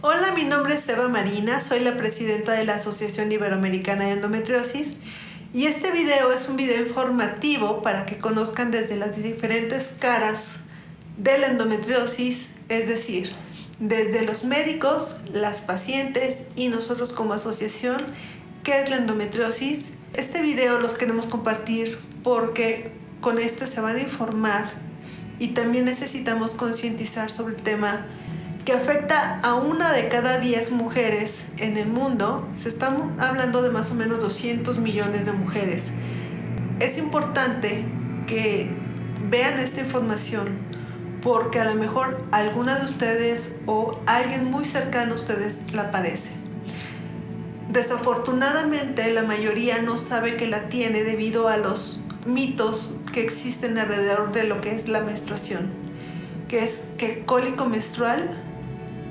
Hola, mi nombre es Eva Marina, soy la presidenta de la Asociación Iberoamericana de Endometriosis y este video es un video informativo para que conozcan desde las diferentes caras de la endometriosis, es decir, desde los médicos, las pacientes y nosotros como asociación, qué es la endometriosis. Este video los queremos compartir porque con este se van a informar y también necesitamos concientizar sobre el tema que afecta a 1 de cada 10 mujeres en el mundo. Se está hablando de más o menos 200 millones de mujeres. Es importante que vean esta información porque a lo mejor alguna de ustedes o alguien muy cercano a ustedes la padece. Desafortunadamente, la mayoría no sabe que la tiene debido a los mitos que existen alrededor de lo que es la menstruación, que es que el cólico menstrual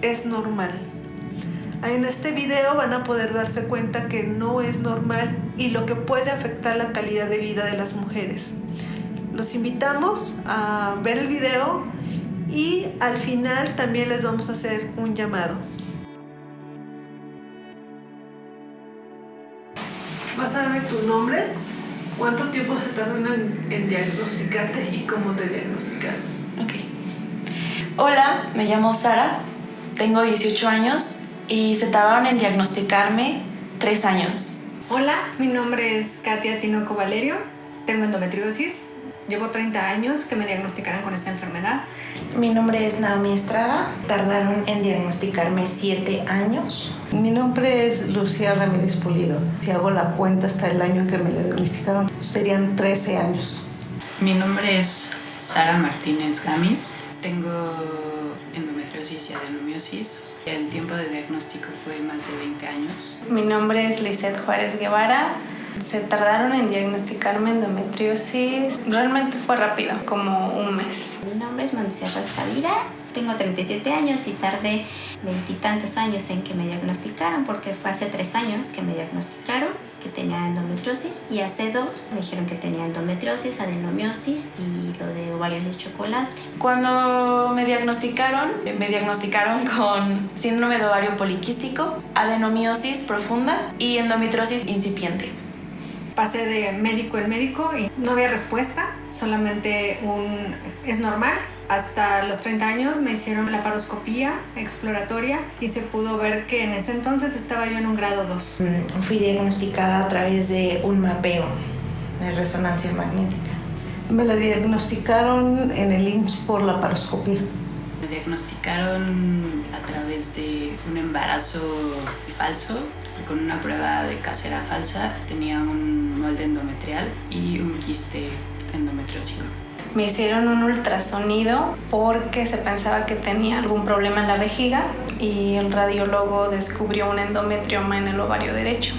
es normal. En este video van a poder darse cuenta que no es normal y lo que puede afectar la calidad de vida de las mujeres. Los invitamos a ver el video y al final también les vamos a hacer un llamado. ¿Vas a darme tu nombre? ¿Cuánto tiempo se tardan en diagnosticarte y cómo te diagnosticaron? Ok. Hola, me llamo Sara, tengo 18 años y se tardaron en diagnosticarme 3 años. Hola, mi nombre es Katia Tinoco Valerio, tengo endometriosis, llevo 30 años que me diagnosticaron con esta enfermedad. Mi nombre es Naomi Estrada, tardaron en diagnosticarme 7 años. Mi nombre es Lucía Ramírez Pulido. Si hago la cuenta hasta el año en que me diagnosticaron, serían 13 años. Mi nombre es Sara Martínez Gamis. Tengo endometriosis y adenomiosis. El tiempo de diagnóstico fue más de 20 años. Mi nombre es Lizeth Juárez Guevara. Se tardaron en diagnosticarme endometriosis. Realmente fue rápido, como un mes. Mi nombre es Montserrat Chavira. Tengo 37 años y tardé 20 y tantos años en que me diagnosticaron porque fue hace 3 años que me diagnosticaron que tenía endometriosis y hace 2 me dijeron que tenía endometriosis, adenomiosis y lo de ovarios de chocolate. Cuando me diagnosticaron con síndrome de ovario poliquístico, adenomiosis profunda y endometriosis incipiente. Pasé de médico en médico y no había respuesta, solamente es normal. Hasta los 30 años me hicieron la paroscopía exploratoria y se pudo ver que en ese entonces estaba yo en un grado 2. Fui diagnosticada a través de un mapeo de resonancia magnética. Me la diagnosticaron en el IMSS por la paroscopía. Me diagnosticaron a través de un embarazo falso, con una prueba de casera falsa. Tenía un molde endometrial y un quiste endometriósico. Me hicieron un ultrasonido porque se pensaba que tenía algún problema en la vejiga y el radiólogo descubrió un endometrioma en el ovario derecho.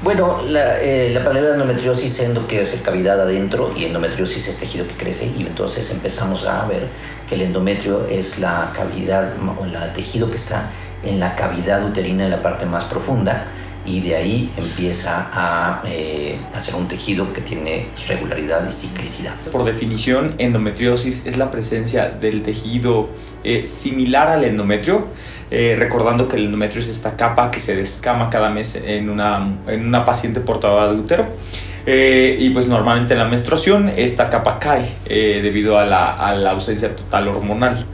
Bueno, la palabra endometriosis endo quiere decir cavidad adentro y endometriosis es tejido que crece y entonces empezamos a ver que el endometrio es la cavidad o el tejido que está en la cavidad uterina en la parte más profunda y de ahí empieza a hacer un tejido que tiene regularidad y ciclicidad. Por definición, endometriosis es la presencia del tejido similar al endometrio, recordando que el endometrio es esta capa que se descama cada mes en una paciente portadora de útero. Y pues normalmente en la menstruación esta capa cae debido a la ausencia total hormonal.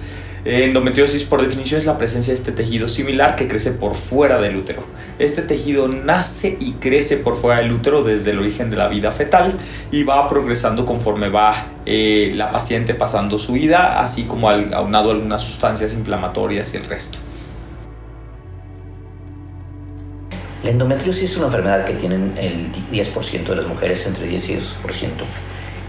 Endometriosis por definición es la presencia de este tejido similar que crece por fuera del útero. Este tejido nace y crece por fuera del útero desde el origen de la vida fetal y va progresando conforme va la paciente pasando su vida, así como aunado a algunas sustancias inflamatorias y el resto. La endometriosis es una enfermedad que tienen el 10% de las mujeres, entre 10 y 12%.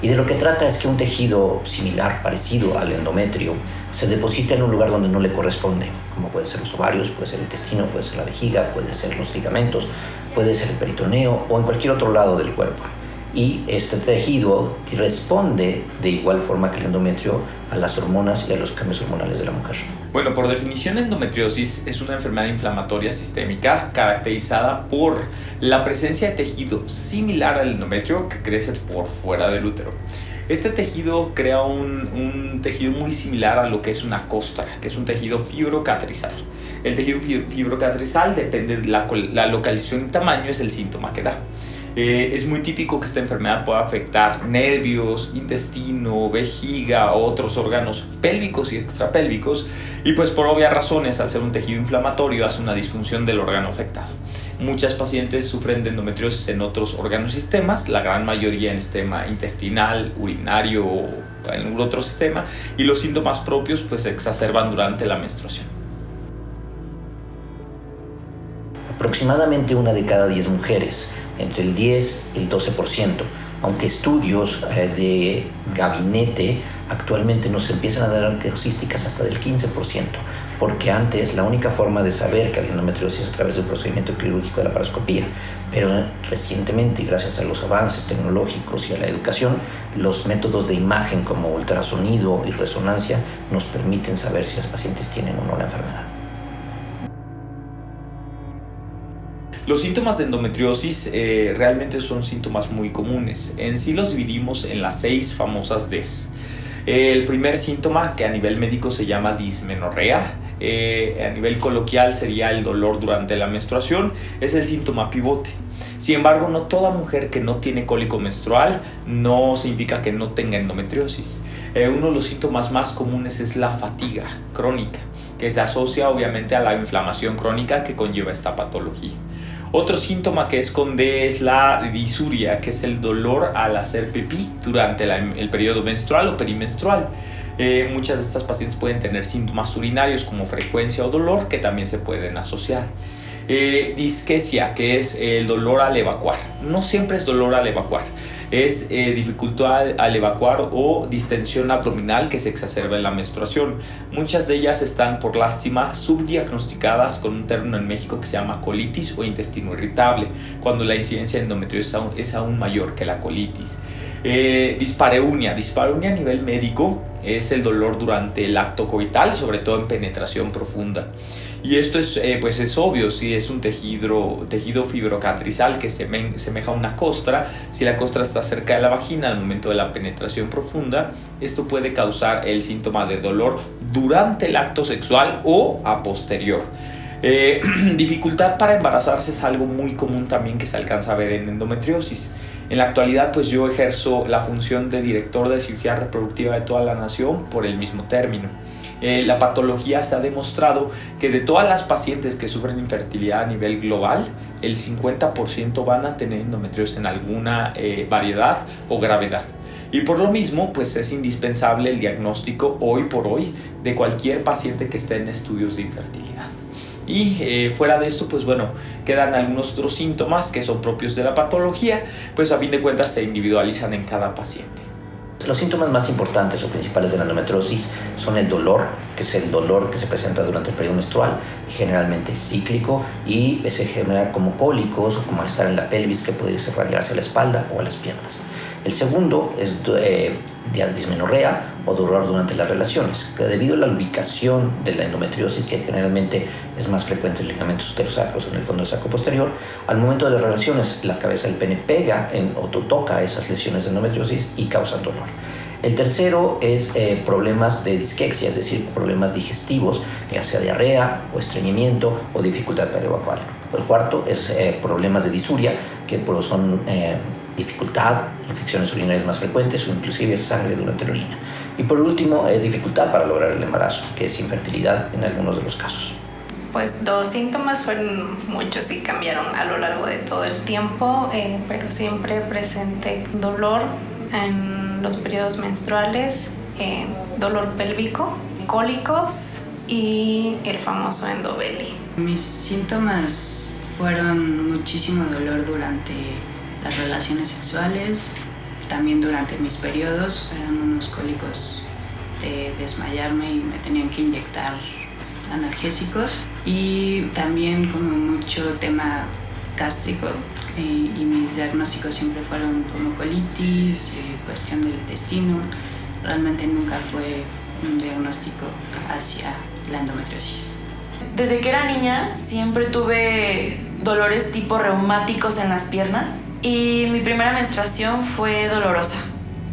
Y de lo que trata es que un tejido similar, parecido al endometrio, se deposita en un lugar donde no le corresponde, como puede ser los ovarios, puede ser el intestino, puede ser la vejiga, puede ser los ligamentos, puede ser el peritoneo o en cualquier otro lado del cuerpo. Y este tejido responde de igual forma que el endometrio a las hormonas y a los cambios hormonales de la mujer. Bueno, por definición, endometriosis es una enfermedad inflamatoria sistémica caracterizada por la presencia de tejido similar al endometrio que crece por fuera del útero. Este tejido crea un tejido muy similar a lo que es una costra, que es un tejido fibrocatrizal. El tejido fibrocatrizal depende de la localización y tamaño, es el síntoma que da. Es muy típico que esta enfermedad pueda afectar nervios, intestino, vejiga, otros órganos pélvicos y extrapélvicos, y pues por obvias razones, al ser un tejido inflamatorio, hace una disfunción del órgano afectado. Muchas pacientes sufren de endometriosis en otros órganos y sistemas, la gran mayoría en el sistema intestinal, urinario o en algún otro sistema, y los síntomas propios pues se exacerban durante la menstruación. Aproximadamente 1 de cada 10 mujeres, entre el 10 y el 12%, aunque estudios de gabinete actualmente nos empiezan a dar casuísticas hasta del 15%, porque antes la única forma de saber que había endometriosis es a través del procedimiento quirúrgico de la laparoscopía, pero recientemente, gracias a los avances tecnológicos y a la educación, los métodos de imagen como ultrasonido y resonancia nos permiten saber si las pacientes tienen o no la enfermedad. Los síntomas de endometriosis realmente son síntomas muy comunes. En sí los dividimos en las 6 famosas Ds. El primer síntoma, que a nivel médico se llama dismenorrea, a nivel coloquial sería el dolor durante la menstruación, es el síntoma pivote. Sin embargo, no toda mujer que no tiene cólico menstrual no significa que no tenga endometriosis. Uno de los síntomas más comunes es la fatiga crónica, que se asocia obviamente a la inflamación crónica que conlleva esta patología. Otro síntoma que es con D es la disuria, que es el dolor al hacer pipí durante el periodo menstrual o perimenstrual. Muchas de estas pacientes pueden tener síntomas urinarios como frecuencia o dolor que también se pueden asociar. Disquesia, que es el dolor al evacuar. No siempre es dolor al evacuar, es dificultad al evacuar o distensión abdominal que se exacerba en la menstruación. Muchas de ellas están por lástima subdiagnosticadas con un término en México que se llama colitis o intestino irritable, cuando la incidencia de endometriosis es aún mayor que la colitis. Dispareunia a nivel médico es el dolor durante el acto coital, sobre todo en penetración profunda. Y esto es obvio, si es un tejido fibrocatrizal que semeja a una costra. Si la costra está cerca de la vagina al momento de la penetración profunda, esto puede causar el síntoma de dolor durante el acto sexual o a posterior. Dificultad para embarazarse es algo muy común también que se alcanza a ver en endometriosis. En la actualidad pues yo ejerzo la función de director de cirugía reproductiva de toda la nación por el mismo término. La patología se ha demostrado que de todas las pacientes que sufren infertilidad a nivel global, el 50% van a tener endometriosis en alguna variedad o gravedad. Y por lo mismo, pues es indispensable el diagnóstico hoy por hoy de cualquier paciente que esté en estudios de infertilidad. Y fuera de esto, pues bueno, quedan algunos otros síntomas que son propios de la patología, pues a fin de cuentas se individualizan en cada paciente. Los síntomas más importantes o principales de la endometriosis son el dolor, que es el dolor que se presenta durante el periodo menstrual, generalmente cíclico, y se genera como cólicos o como malestar en la pelvis que puede irradiarse a la espalda o a las piernas. El segundo es dismenorrea o dolor durante las relaciones, que debido a la ubicación de la endometriosis, que generalmente es más frecuente en ligamentos uterosacros en el fondo del saco posterior, al momento de las relaciones la cabeza del pene pega o toca esas lesiones de endometriosis y causan dolor. El tercero es problemas de disquexia, es decir, problemas digestivos, ya sea diarrea o estreñimiento o dificultad para evacuar. El cuarto es problemas de disuria, que son dificultad, infecciones urinarias más frecuentes o inclusive sangre durante la orina. Y por último es dificultad para lograr el embarazo, que es infertilidad en algunos de los casos. Pues los síntomas fueron muchos y cambiaron a lo largo de todo el tiempo, pero siempre presente dolor en los periodos menstruales, dolor pélvico, cólicos y el famoso endoveli. Mis síntomas fueron muchísimo dolor durante las relaciones sexuales, también durante mis periodos. Eran unos cólicos de desmayarme y me tenían que inyectar analgésicos, y también como mucho tema gástrico, y mis diagnósticos siempre fueron como colitis, cuestión del intestino. Realmente nunca fue un diagnóstico hacia la endometriosis. Desde que era niña siempre tuve dolores tipo reumáticos en las piernas, y mi primera menstruación fue dolorosa.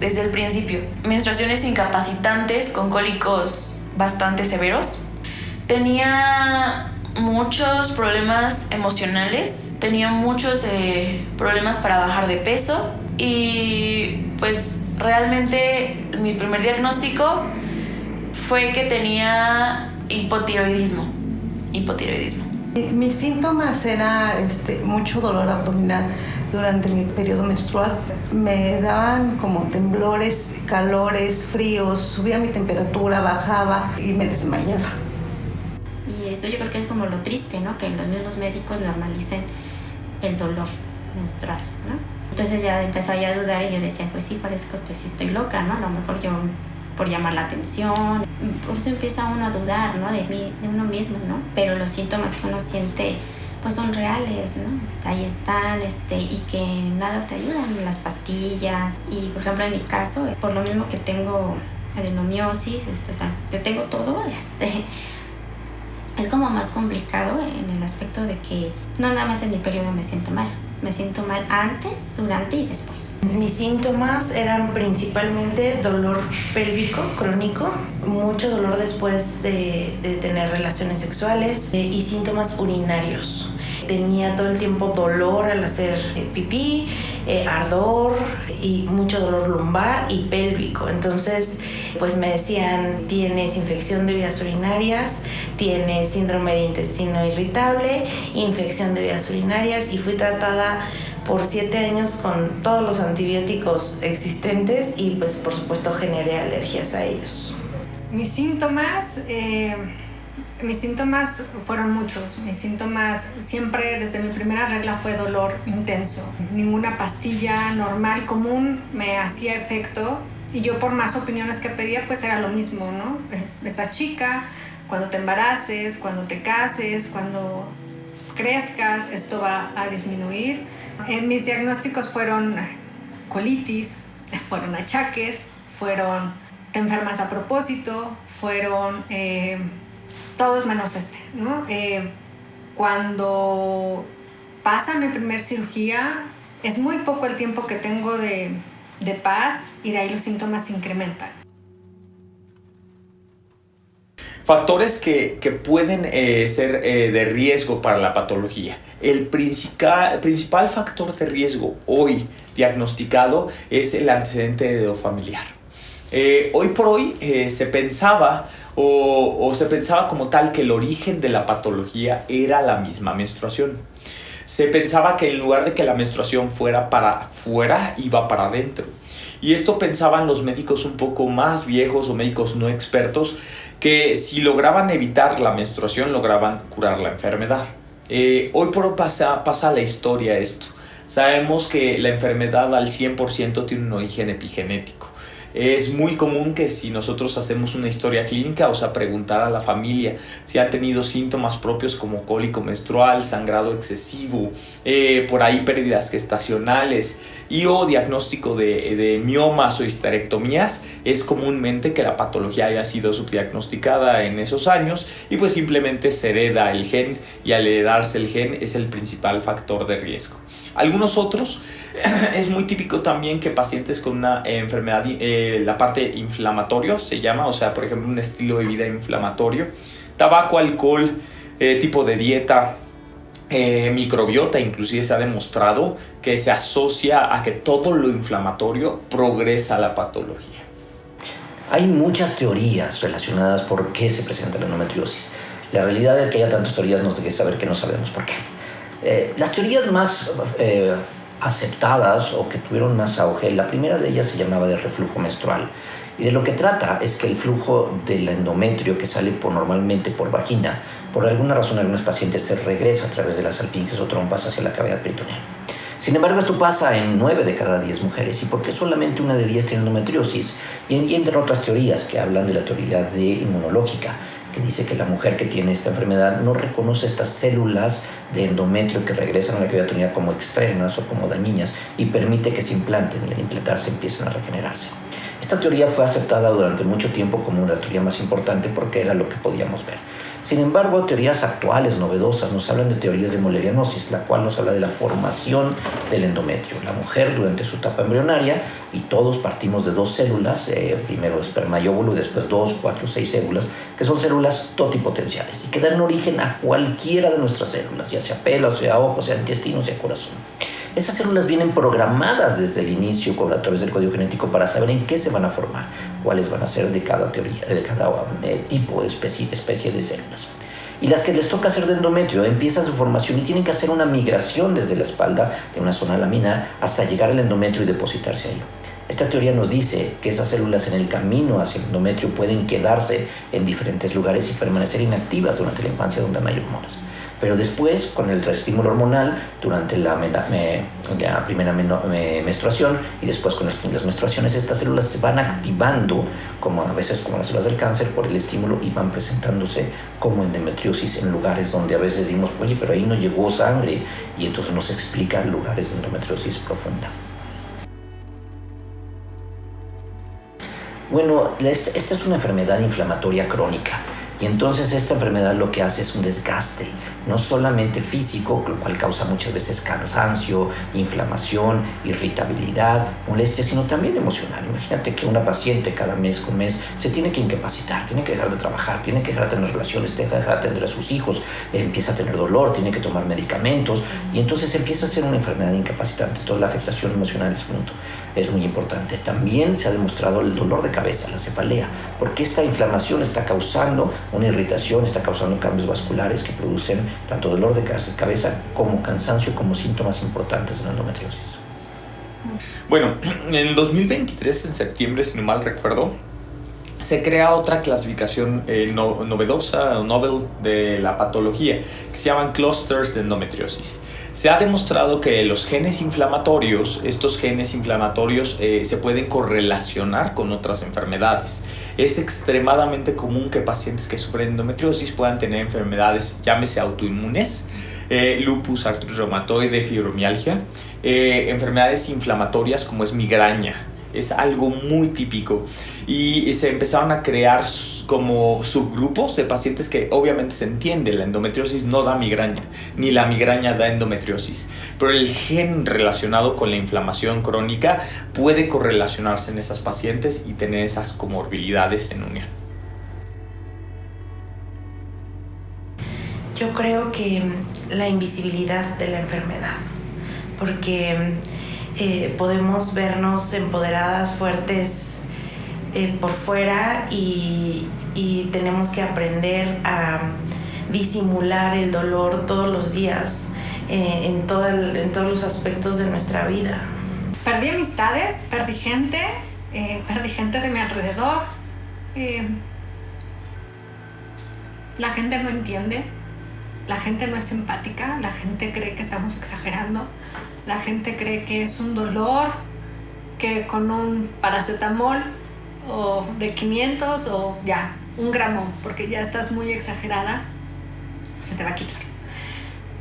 desde el principio. Menstruaciones incapacitantes con cólicos bastante severos. Tenía muchos problemas emocionales, tenía muchos problemas para bajar de peso y pues realmente mi primer diagnóstico fue que tenía hipotiroidismo. Mis síntomas era mucho dolor abdominal durante mi periodo menstrual. Me daban como temblores, calores, fríos, subía mi temperatura, bajaba y me desmayaba. Y eso yo creo que es como lo triste, ¿no? Que los mismos médicos normalicen el dolor menstrual, ¿no? Entonces ya empezaba a dudar y yo decía, pues sí, parezco que sí estoy loca, ¿no? A lo mejor yo por llamar la atención. Por eso empieza uno a dudar, ¿no? De uno mismo, ¿no? Pero los síntomas que uno siente pues son reales, ¿no? Ahí están, y que nada te ayudan, las pastillas. Y por ejemplo en mi caso, por lo mismo que tengo adenomiosis, o sea, que tengo todo, es como más complicado en el aspecto de que no nada más en mi periodo me siento mal antes, durante y después. Mis síntomas eran principalmente dolor pélvico crónico, mucho dolor después de tener relaciones sexuales y síntomas urinarios. Tenía todo el tiempo dolor al hacer pipí, ardor y mucho dolor lumbar y pélvico. Entonces, pues me decían, tienes infección de vías urinarias, tienes síndrome de intestino irritable, infección de vías urinarias, y fui tratada por 7 años con todos los antibióticos existentes y pues por supuesto generé alergias a ellos. Mis síntomas fueron muchos. Mis síntomas siempre desde mi primera regla fue dolor intenso. Ninguna pastilla normal, común me hacía efecto y yo por más opiniones que pedía pues era lo mismo, ¿no? Estás chica, cuando te embaraces, cuando te cases, cuando crezcas, esto va a disminuir. Mis diagnósticos fueron colitis, fueron achaques, fueron te enfermas a propósito, fueron todos menos ¿no? Cuando pasa mi primer cirugía, es muy poco el tiempo que tengo de paz y de ahí los síntomas se incrementan. Factores que pueden ser de riesgo para la patología. El principal factor de riesgo hoy diagnosticado es el antecedente familiar. Hoy por hoy se pensaba se pensaba como tal que el origen de la patología era la misma menstruación. Se pensaba que en lugar de que la menstruación fuera para afuera, iba para adentro. Y esto pensaban los médicos un poco más viejos o médicos no expertos, que si lograban evitar la menstruación, lograban curar la enfermedad. Hoy por hoy pasa la historia esto. Sabemos que la enfermedad al 100% tiene un origen epigenético. Es muy común que si nosotros hacemos una historia clínica, o sea, preguntar a la familia si han tenido síntomas propios como cólico menstrual, sangrado excesivo, por ahí pérdidas gestacionales y o diagnóstico de miomas o histerectomías, es comúnmente que la patología haya sido subdiagnosticada en esos años y pues simplemente se hereda el gen, y al heredarse el gen es el principal factor de riesgo. Algunos otros, es muy típico también que pacientes con una enfermedad, la parte inflamatoria se llama, o sea, por ejemplo, un estilo de vida inflamatorio, tabaco, alcohol, tipo de dieta, microbiota, inclusive se ha demostrado que se asocia a que todo lo inflamatorio progresa la patología. Hay muchas teorías relacionadas por qué se presenta la endometriosis. La realidad es que haya tantas teorías nos deja saber que no sabemos por qué. Las teorías más aceptadas o que tuvieron más auge, la primera de ellas se llamaba de reflujo menstrual. Y de lo que trata es que el flujo del endometrio que sale normalmente por vagina, por alguna razón en algunos pacientes se regresa a través de las salpinges o trompas hacia la cavidad peritoneal. Sin embargo, esto pasa en 9 de cada 10 mujeres. ¿Y por qué solamente una de 10 tiene endometriosis? Y entre otras teorías que hablan de la teoría inmunológica, que dice que la mujer que tiene esta enfermedad no reconoce estas células de endometrio que regresan a la cavidad peritoneal como externas o como dañinas y permite que se implanten y al implantarse empiecen a regenerarse. Esta teoría fue aceptada durante mucho tiempo como una teoría más importante porque era lo que podíamos ver. Sin embargo, teorías actuales, novedosas, nos hablan de teorías de mullerianosis, la cual nos habla de la formación del endometrio. La mujer durante su etapa embrionaria, y todos partimos de 2 células, primero esperma y óvulo y después 2, 4, 6 células, que son células totipotenciales y que dan origen a cualquiera de nuestras células, ya sea pelo, sea ojo, sea intestino, sea corazón. Estas células vienen programadas desde el inicio a través del código genético para saber en qué se van a formar, cuáles van a ser de cada teoría, de cada tipo de especie de células. Y las que les toca hacer de endometrio empiezan su formación y tienen que hacer una migración desde la espalda de una zona laminar hasta llegar al endometrio y depositarse ahí. Esta teoría nos dice que esas células en el camino hacia el endometrio pueden quedarse en diferentes lugares y permanecer inactivas durante la infancia donde no hay hormonas. Pero después, con el estímulo hormonal, durante la primera menstruación y después con las menstruaciones, estas células se van activando, como a veces como las células del cáncer, por el estímulo y van presentándose como endometriosis en lugares donde a veces decimos, oye, pero ahí no llegó sangre, y entonces nos explica lugares de endometriosis profunda. Bueno, esta es una enfermedad inflamatoria crónica. Y entonces esta enfermedad lo que hace es un desgaste, no solamente físico, lo cual causa muchas veces cansancio, inflamación, irritabilidad, molestia, sino también emocional. Imagínate que una paciente cada mes con mes se tiene que incapacitar, tiene que dejar de trabajar, tiene que dejar de tener relaciones, tiene que dejar de atender a sus hijos, empieza a tener dolor, tiene que tomar medicamentos y entonces empieza a ser una enfermedad incapacitante. Entonces la afectación emocional es muy importante. También se ha demostrado el dolor de cabeza, la cefalea, porque esta inflamación está causando una irritación, está causando cambios vasculares que producen tanto dolor de cabeza como cansancio como síntomas importantes de la endometriosis. Bueno, en el 2023, en septiembre, si no mal recuerdo, se crea otra clasificación novedosa o novel de la patología que se llaman clusters de endometriosis. Se ha demostrado que los genes inflamatorios, se pueden correlacionar con otras enfermedades. Es extremadamente común que pacientes que sufren endometriosis puedan tener enfermedades, llámese autoinmunes, lupus, artritis reumatoide, fibromialgia, enfermedades inflamatorias como es migraña. Es algo muy típico y se empezaron a crear como subgrupos de pacientes que obviamente se entiende, la endometriosis no da migraña, ni la migraña da endometriosis, pero el gen relacionado con la inflamación crónica puede correlacionarse en esas pacientes y tener esas comorbilidades en unión. Yo creo que la invisibilidad de la enfermedad, porque podemos vernos empoderadas, fuertes por fuera y tenemos que aprender a disimular el dolor todos los días en todos los aspectos de nuestra vida. Perdí amistades, perdí gente de mi alrededor. La gente no entiende, la gente no es empática, la gente cree que estamos exagerando. La gente cree que es un dolor que con un paracetamol o de 500 o ya, 1 gramo, porque ya estás muy exagerada, se te va a quitar.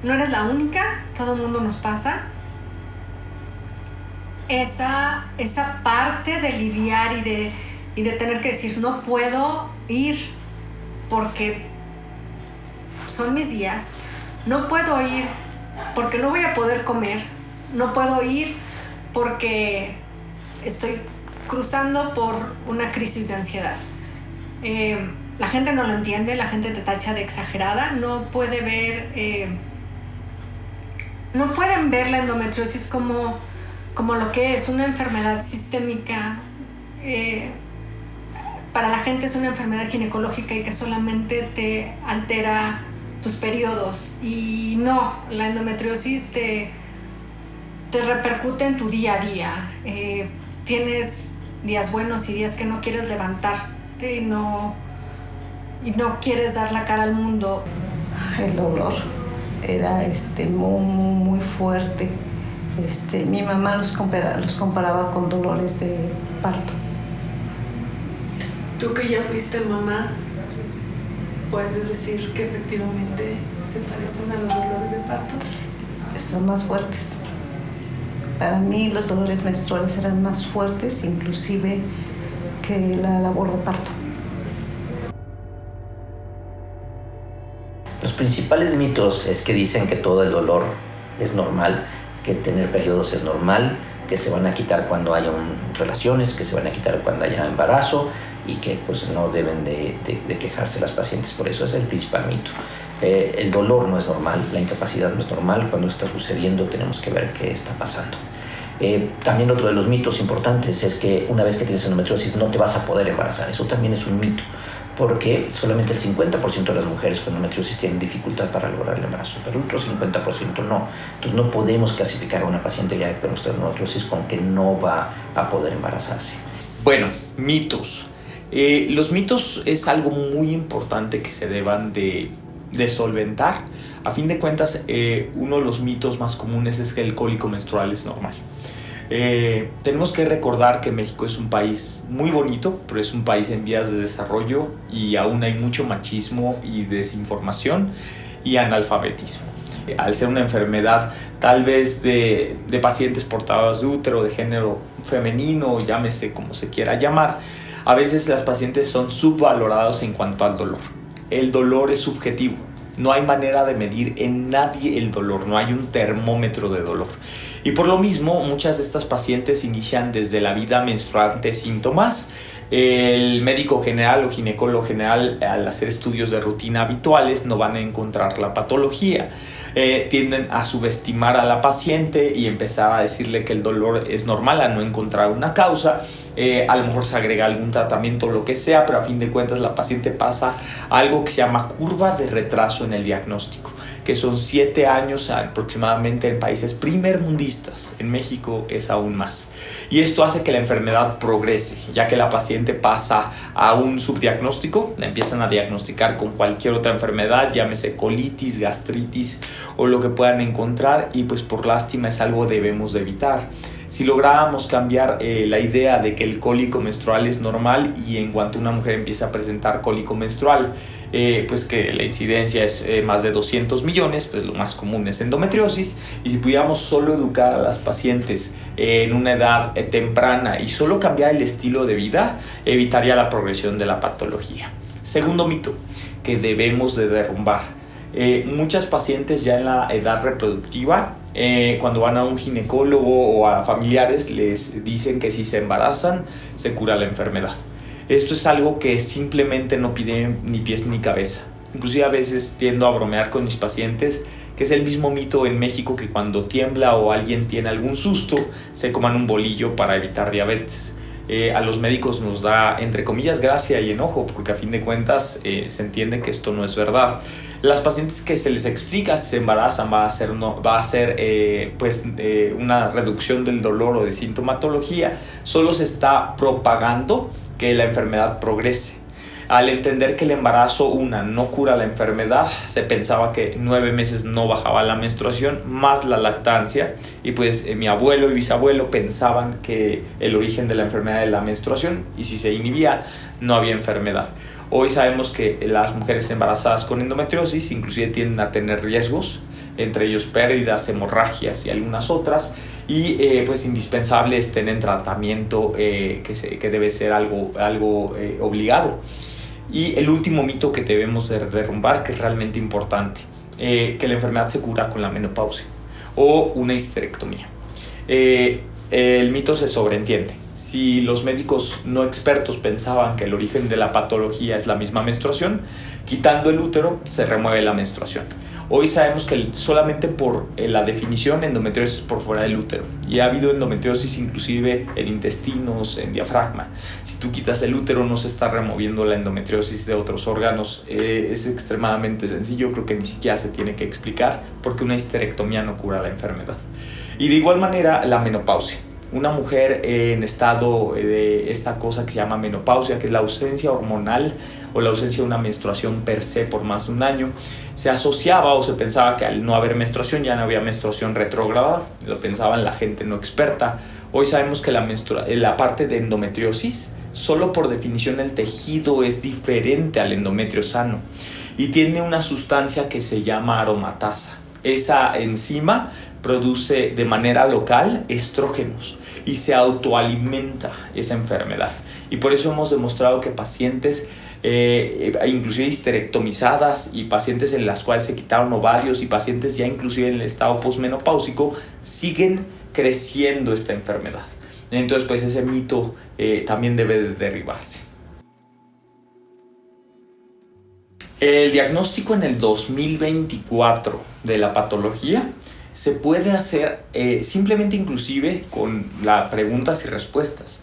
No eres la única, todo el mundo nos pasa. Esa parte de lidiar y de tener que decir, no puedo ir porque son mis días, no puedo ir porque no voy a poder comer, no puedo ir porque estoy cruzando por una crisis de ansiedad. La gente no lo entiende, la gente te tacha de exagerada, no pueden ver la endometriosis como lo que es una enfermedad sistémica. Para la gente es una enfermedad ginecológica y que solamente te altera tus periodos. Y no, la endometriosis te repercute en tu día a día. Tienes días buenos y días que no quieres levantarte y no quieres dar la cara al mundo. El dolor era muy fuerte. Mi mamá los comparaba con dolores de parto. Tú que ya fuiste mamá, ¿puedes decir que efectivamente se parecen a los dolores de parto? Son más fuertes. Para mí los dolores menstruales eran más fuertes inclusive que la labor de parto. Los principales mitos es que dicen que todo el dolor es normal, que tener periodos es normal, que se van a quitar cuando haya relaciones, que se van a quitar cuando haya embarazo y que pues no deben de quejarse las pacientes por eso. Ese es el principal mito. El dolor no es normal, la incapacidad no es normal. Cuando está sucediendo tenemos que ver qué está pasando. También otro de los mitos importantes es que una vez que tienes endometriosis no te vas a poder embarazar. Eso también es un mito, porque solamente el 50% de las mujeres con endometriosis tienen dificultad para lograr el embarazo, pero el otro 50% no. Entonces no podemos clasificar a una paciente ya con endometriosis con que no va a poder embarazarse. Bueno, mitos. Los mitos es algo muy importante que se deban de solventar. A fin de cuentas, uno de los mitos más comunes es que el cólico menstrual es normal. Tenemos que recordar que México es un país muy bonito, pero es un país en vías de desarrollo y aún hay mucho machismo y desinformación y analfabetismo. Al ser una enfermedad tal vez de pacientes portadoras de útero, de género femenino, llámese como se quiera llamar, a veces las pacientes son subvaloradas en cuanto al dolor. El dolor es subjetivo, no hay manera de medir en nadie el dolor, no hay un termómetro de dolor. Y por lo mismo, muchas de estas pacientes inician desde la vida menstruante síntomas. El médico general o ginecólogo general, al hacer estudios de rutina habituales, no van a encontrar la patología. Tienden a subestimar a la paciente y empezar a decirle que el dolor es normal, a no encontrar una causa. A lo mejor se agrega algún tratamiento, lo que sea, pero a fin de cuentas la paciente pasa algo que se llama curva de retraso en el diagnóstico, que son 7 años aproximadamente en países primermundistas. En México es aún más. Y esto hace que la enfermedad progrese, ya que la paciente pasa a un subdiagnóstico, la empiezan a diagnosticar con cualquier otra enfermedad, llámese colitis, gastritis o lo que puedan encontrar, y pues por lástima es algo que debemos de evitar. Si lográbamos cambiar la idea de que el cólico menstrual es normal y en cuanto una mujer empieza a presentar cólico menstrual, pues que la incidencia es más de 200 millones, pues lo más común es endometriosis, y si pudiéramos solo educar a las pacientes en una edad temprana y solo cambiar el estilo de vida, evitaría la progresión de la patología. Segundo mito que debemos de derrumbar. Muchas pacientes ya en la edad reproductiva, cuando van a un ginecólogo o a familiares, les dicen que si se embarazan se cura la enfermedad. Esto es algo que simplemente no pide ni pies ni cabeza. Inclusive a veces tiendo a bromear con mis pacientes que es el mismo mito en México que cuando tiembla o alguien tiene algún susto se coman un bolillo para evitar diabetes. A los médicos nos da, entre comillas, gracia y enojo, porque a fin de cuentas se entiende que esto no es verdad. Las pacientes que se les explica si se embarazan va a ser una reducción del dolor o de sintomatología, solo se está propagando que la enfermedad progrese. Al entender que el embarazo, no cura la enfermedad, se pensaba que 9 meses no bajaba la menstruación, más la lactancia, y pues mi abuelo y bisabuelo pensaban que el origen de la enfermedad era la menstruación, y si se inhibía, no había enfermedad. Hoy sabemos que las mujeres embarazadas con endometriosis inclusive tienden a tener riesgos, entre ellos pérdidas, hemorragias y algunas otras, y pues indispensable estén en tratamiento que debe ser algo obligado. Y el último mito que debemos de derrumbar, que es realmente importante, que la enfermedad se cura con la menopausia o una histerectomía. El mito se sobreentiende. Si los médicos no expertos pensaban que el origen de la patología es la misma menstruación, quitando el útero se remueve la menstruación. Hoy sabemos que solamente por la definición endometriosis por fuera del útero, y ha habido endometriosis inclusive en intestinos, en diafragma. Si tú quitas el útero no se está removiendo la endometriosis de otros órganos. Es extremadamente sencillo, creo que ni siquiera se tiene que explicar porque una histerectomía no cura la enfermedad. Y de igual manera la menopausia. Una mujer en estado de esta cosa que se llama menopausia, que es la ausencia hormonal o la ausencia de una menstruación per se por más de un año, se asociaba o se pensaba que al no haber menstruación ya no había menstruación retrógrada, lo pensaban la gente no experta. Hoy sabemos que la parte de endometriosis, solo por definición el tejido es diferente al endometrio sano y tiene una sustancia que se llama aromatasa. Esa enzima produce de manera local estrógenos y se autoalimenta esa enfermedad. Y por eso hemos demostrado que pacientes inclusive histerectomizadas, y pacientes en las cuales se quitaron ovarios, y pacientes ya inclusive en el estado posmenopáusico, siguen creciendo esta enfermedad. Entonces, pues ese mito también debe de derribarse. El diagnóstico en el 2024 de la patología se puede hacer simplemente inclusive con las preguntas y respuestas.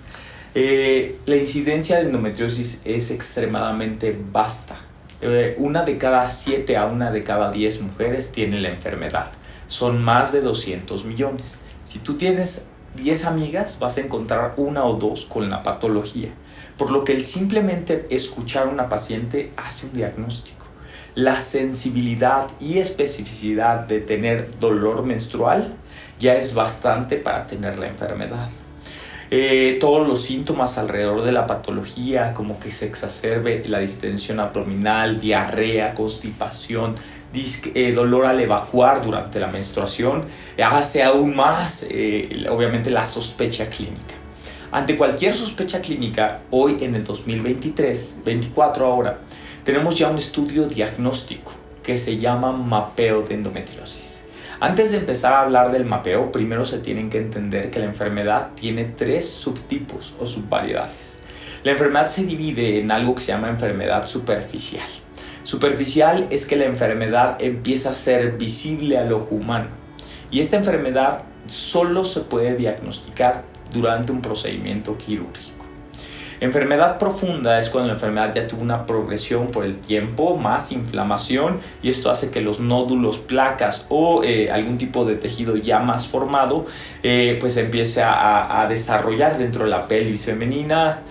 La incidencia de endometriosis es extremadamente vasta. 1 de cada 7 a 1 de cada 10 mujeres tiene la enfermedad. Son más de 200 millones. Si tú tienes 10 amigas, vas a encontrar 1 o 2 con la patología. Por lo que el simplemente escuchar a una paciente hace un diagnóstico. La sensibilidad y especificidad de tener dolor menstrual ya es bastante para tener la enfermedad. Todos los síntomas alrededor de la patología, como que se exacerbe la distensión abdominal, diarrea, constipación, dolor al evacuar durante la menstruación, hace aún más obviamente la sospecha clínica. Ante cualquier sospecha clínica, hoy en el 2023-24 ahora, tenemos ya un estudio diagnóstico que se llama mapeo de endometriosis. Antes de empezar a hablar del mapeo, primero se tienen que entender que la enfermedad tiene 3 subtipos o subvariedades. La enfermedad se divide en algo que se llama enfermedad superficial. Superficial es que la enfermedad empieza a ser visible al ojo humano. Y esta enfermedad solo se puede diagnosticar durante un procedimiento quirúrgico. Enfermedad profunda es cuando la enfermedad ya tuvo una progresión por el tiempo, más inflamación, y esto hace que los nódulos, placas o algún tipo de tejido ya más formado pues empiece a desarrollar dentro de la pelvis femenina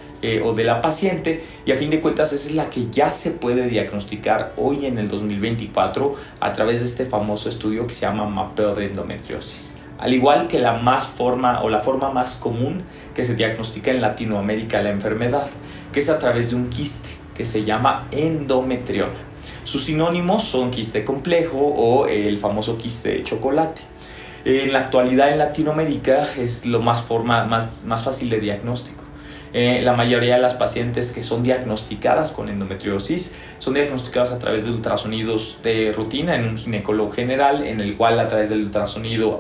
o de la paciente, y a fin de cuentas esa es la que ya se puede diagnosticar hoy en el 2024 a través de este famoso estudio que se llama mapeo de endometriosis. Al igual que la forma más común que se diagnostica en Latinoamérica la enfermedad, que es a través de un quiste que se llama endometrioma. Sus sinónimos son quiste complejo o el famoso quiste de chocolate. En la actualidad en Latinoamérica es lo más fácil de diagnóstico. La mayoría de las pacientes que son diagnosticadas con endometriosis son diagnosticadas a través de ultrasonidos de rutina en un ginecólogo general, en el cual a través del ultrasonido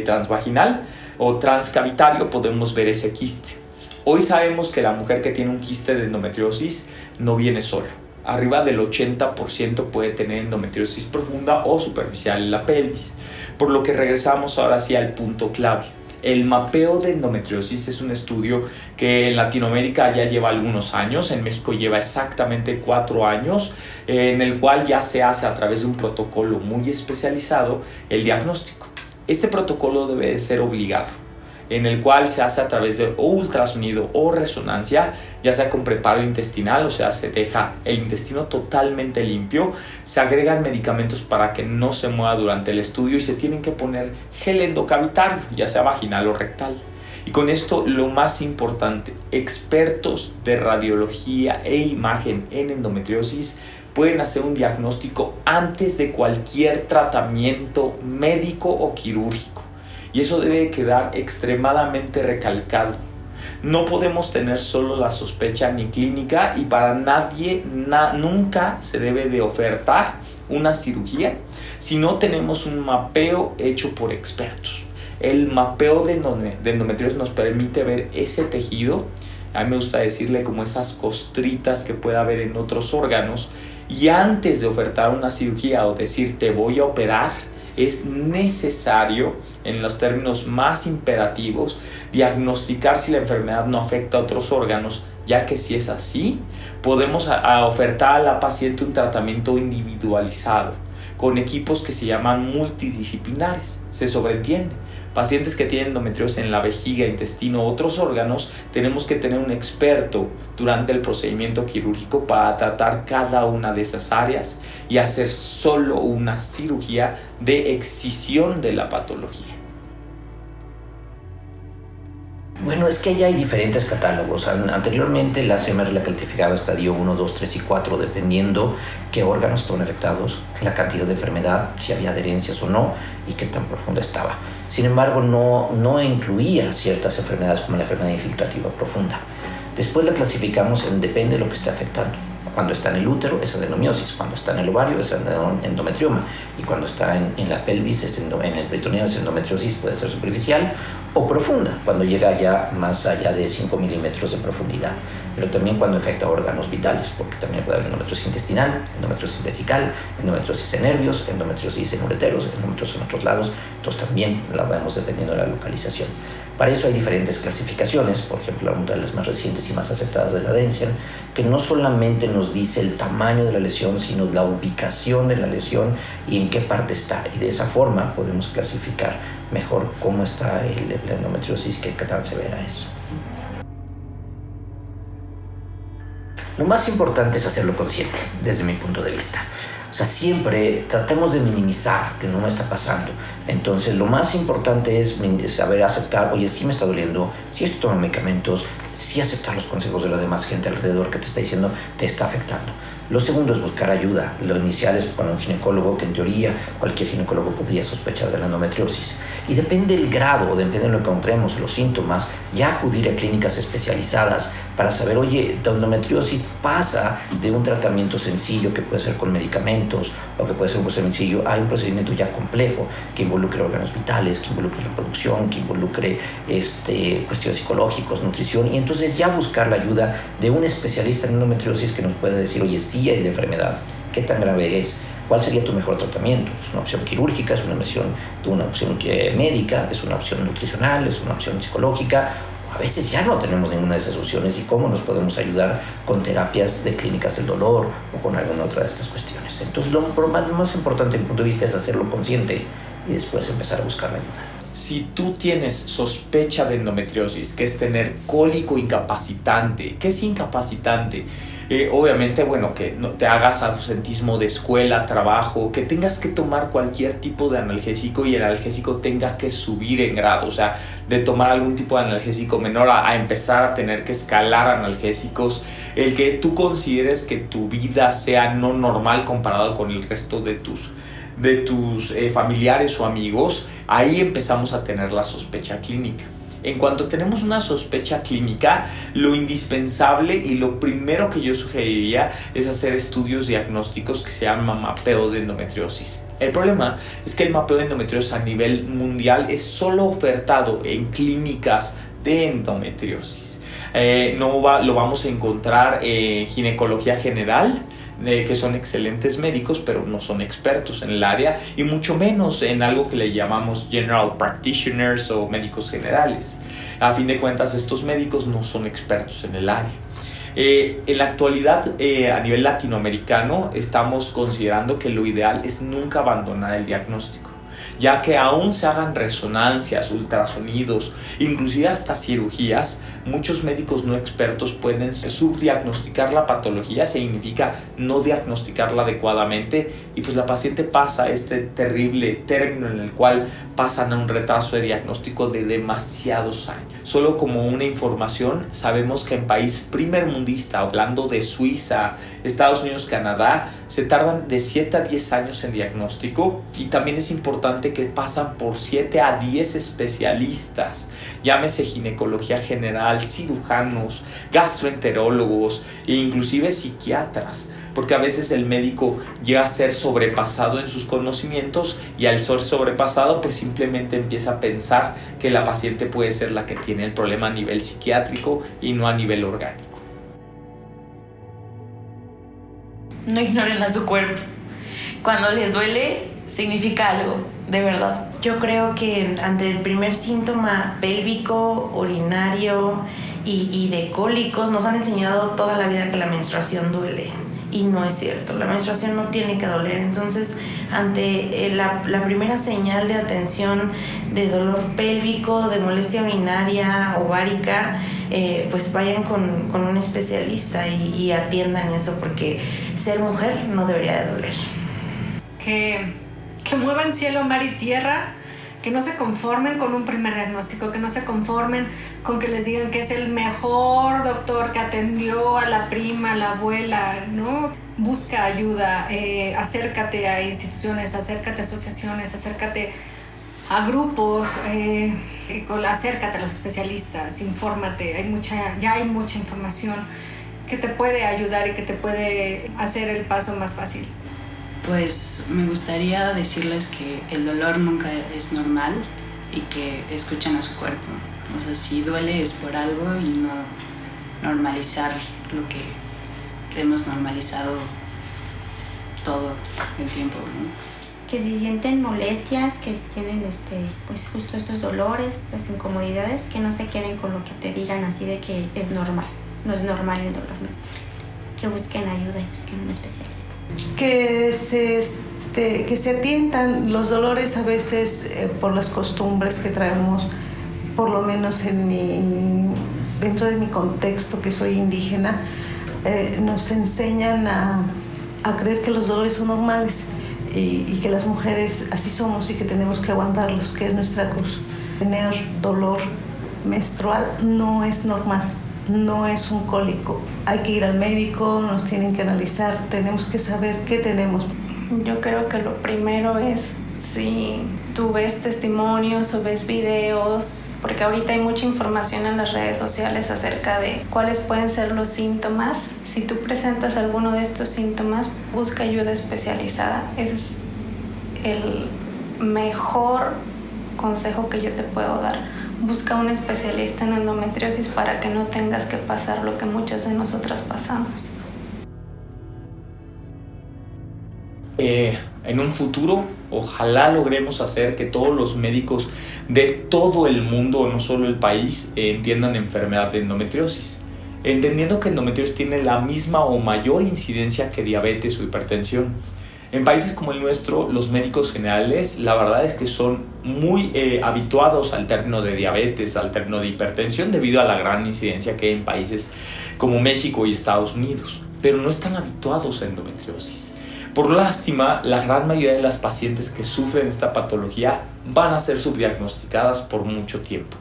transvaginal o transcavitario podemos ver ese quiste. Hoy sabemos que la mujer que tiene un quiste de endometriosis no viene solo. Arriba del 80% puede tener endometriosis profunda o superficial en la pelvis. Por lo que regresamos ahora sí al punto clave. El mapeo de endometriosis es un estudio que en Latinoamérica ya lleva algunos años, en México lleva exactamente 4 años, en el cual ya se hace a través de un protocolo muy especializado el diagnóstico. Este protocolo debe de ser obligado, en el cual se hace a través de ultrasonido o resonancia, ya sea con preparo intestinal, o sea, se deja el intestino totalmente limpio, se agregan medicamentos para que no se mueva durante el estudio y se tienen que poner gel endocavitario, ya sea vaginal o rectal. Y con esto, lo más importante, expertos de radiología e imagen en endometriosis pueden hacer un diagnóstico antes de cualquier tratamiento médico o quirúrgico. Y eso debe quedar extremadamente recalcado. No podemos tener solo la sospecha ni clínica, y para nadie nunca se debe de ofertar una cirugía si no tenemos un mapeo hecho por expertos. El mapeo de endometriosis nos permite ver ese tejido, a mí me gusta decirle como esas costritas que puede haber en otros órganos, y antes de ofertar una cirugía o decir te voy a operar, es necesario, en los términos más imperativos, diagnosticar si la enfermedad no afecta a otros órganos, ya que si es así, podemos ofertar a la paciente un tratamiento individualizado, con equipos que se llaman multidisciplinares. Se sobreentiende. Pacientes que tienen endometriosis en la vejiga, intestino u otros órganos, tenemos que tener un experto durante el procedimiento quirúrgico para tratar cada una de esas áreas y hacer solo una cirugía de excisión de la patología. Bueno, es que ya hay diferentes catálogos. Anteriormente la CMR la clasificaba estadio 1, 2, 3 y 4, dependiendo qué órganos estaban afectados, la cantidad de enfermedad, si había adherencias o no y qué tan profunda estaba. Sin embargo, no incluía ciertas enfermedades como la enfermedad infiltrativa profunda. Después la clasificamos en depende de lo que esté afectando. Cuando está en el útero es adenomiosis, cuando está en el ovario es endometrioma, y cuando está en la pelvis, en el peritoneo, es endometriosis, puede ser superficial o profunda, cuando llega ya más allá de 5 milímetros de profundidad. Pero también cuando afecta órganos vitales, porque también puede haber endometriosis intestinal, endometriosis vesical, endometriosis en nervios, endometriosis en ureteros, endometriosis en otros lados. Entonces también la vemos dependiendo de la localización. Para eso hay diferentes clasificaciones, por ejemplo, una de las más recientes y más aceptadas de la DENSIAN, que no solamente nos dice el tamaño de la lesión, sino la ubicación de la lesión y en qué parte está. Y de esa forma podemos clasificar mejor cómo está la endometriosis, qué tan severa es. Lo más importante es hacerlo consciente, desde mi punto de vista. O sea, siempre tratemos de minimizar que no me está pasando. Entonces, lo más importante es saber aceptar, oye, sí me está doliendo, sí estoy tomando medicamentos, sí aceptar los consejos de la demás gente alrededor que te está diciendo te está afectando. Lo segundo es buscar ayuda. Lo inicial es con un ginecólogo, que en teoría cualquier ginecólogo podría sospechar de la endometriosis. Y depende del grado, depende de lo que encontremos, los síntomas, ya acudir a clínicas especializadas para saber, oye, la endometriosis pasa de un tratamiento sencillo que puede ser con medicamentos o que puede ser un procedimiento sencillo a un procedimiento ya complejo que involucre órganos vitales, que involucre reproducción, que involucre cuestiones psicológicas, nutrición, y entonces ya buscar la ayuda de un especialista en endometriosis que nos pueda decir, oye, sí hay la enfermedad, ¿qué tan grave es? ¿Cuál sería tu mejor tratamiento? ¿Es una opción quirúrgica? ¿Es una opción médica? ¿Es una opción nutricional? ¿Es una opción psicológica? A veces ya no tenemos ninguna de esas opciones, y cómo nos podemos ayudar con terapias de clínicas del dolor o con alguna otra de estas cuestiones. Entonces, lo más importante desde mi punto de vista es hacerlo consciente y después empezar a buscar la ayuda. Si tú tienes sospecha de endometriosis, que es tener cólico incapacitante, ¿qué es incapacitante? Obviamente, bueno, que no te hagas ausentismo de escuela, trabajo, que tengas que tomar cualquier tipo de analgésico y el analgésico tenga que subir en grado, o sea, de tomar algún tipo de analgésico menor a empezar a tener que escalar analgésicos, el que tú consideres que tu vida sea no normal comparado con el resto de tus familiares o amigos, ahí empezamos a tener la sospecha clínica. En cuanto tenemos una sospecha clínica, lo indispensable y lo primero que yo sugeriría es hacer estudios diagnósticos que se llaman mapeo de endometriosis. El problema es que el mapeo de endometriosis a nivel mundial es solo ofertado en clínicas de endometriosis. Lo vamos a encontrar en ginecología general, que son excelentes médicos, pero no son expertos en el área, y mucho menos en algo que le llamamos general practitioners o médicos generales. A fin de cuentas, estos médicos no son expertos en el área. En la actualidad, a nivel latinoamericano, estamos considerando que lo ideal es nunca abandonar el diagnóstico, ya que aún se hagan resonancias, ultrasonidos, inclusive hasta cirugías, muchos médicos no expertos pueden subdiagnosticar la patología, significa no diagnosticarla adecuadamente, y pues la paciente pasa este terrible término en el cual pasan a un retraso de diagnóstico de demasiados años. Solo como una información, sabemos que en país primermundista, hablando de Suiza, Estados Unidos, Canadá, se tardan de 7 a 10 años en diagnóstico, y también es importante que pasan por 7 a 10 especialistas, llámese ginecología general, cirujanos, gastroenterólogos e inclusive psiquiatras, porque a veces el médico llega a ser sobrepasado en sus conocimientos, y al ser sobrepasado pues simplemente empieza a pensar que la paciente puede ser la que tiene el problema a nivel psiquiátrico y no a nivel orgánico. No ignoren a su cuerpo. Cuando les duele, significa algo, de verdad. Yo creo que ante el primer síntoma pélvico, urinario y de cólicos, nos han enseñado toda la vida que la menstruación duele. Y no es cierto, la menstruación no tiene que doler. Entonces, ante la primera señal de atención de dolor pélvico, de molestia urinaria, ovárica, pues vayan con un especialista y atiendan eso, porque ser mujer no debería de doler. Que muevan cielo, mar y tierra, que no se conformen con un primer diagnóstico, que no se conformen con que les digan que es el mejor doctor que atendió a la prima, a la abuela, ¿no? Busca ayuda, acércate a instituciones, acércate a asociaciones, acércate a grupos, acércate a los especialistas, infórmate, ya hay mucha información. que te puede ayudar y que te puede hacer el paso más fácil? Pues me gustaría decirles que el dolor nunca es normal y que escuchen a su cuerpo. O sea, si duele es por algo y no normalizar lo que hemos normalizado todo el tiempo, ¿no? Que si sienten molestias, que si tienen pues justo estos dolores, estas incomodidades, que no se queden con lo que te digan así de que es normal. No es normal el dolor menstrual. Que busquen ayuda y busquen un especialista. Que se atiendan los dolores a veces por las costumbres que traemos, por lo menos dentro de mi contexto, que soy indígena, nos enseñan a creer que los dolores son normales y que las mujeres así somos y que tenemos que aguantarlos, que es nuestra cruz. Tener dolor menstrual no es normal. No es un cólico. Hay que ir al médico, nos tienen que analizar, tenemos que saber qué tenemos. Yo creo que lo primero es, si tú ves testimonios o ves videos, porque ahorita hay mucha información en las redes sociales acerca de cuáles pueden ser los síntomas. Si tú presentas alguno de estos síntomas, busca ayuda especializada. Ese es el mejor consejo que yo te puedo dar. Busca un especialista en endometriosis para que no tengas que pasar lo que muchas de nosotras pasamos. En un futuro, ojalá logremos hacer que todos los médicos de todo el mundo, no solo el país, entiendan enfermedad de endometriosis. Entendiendo que endometriosis tiene la misma o mayor incidencia que diabetes o hipertensión. En países como el nuestro, los médicos generales, la verdad es que son muy habituados al término de diabetes, al término de hipertensión, debido a la gran incidencia que hay en países como México y Estados Unidos, pero no están habituados a endometriosis. Por lástima, la gran mayoría de las pacientes que sufren esta patología van a ser subdiagnosticadas por mucho tiempo.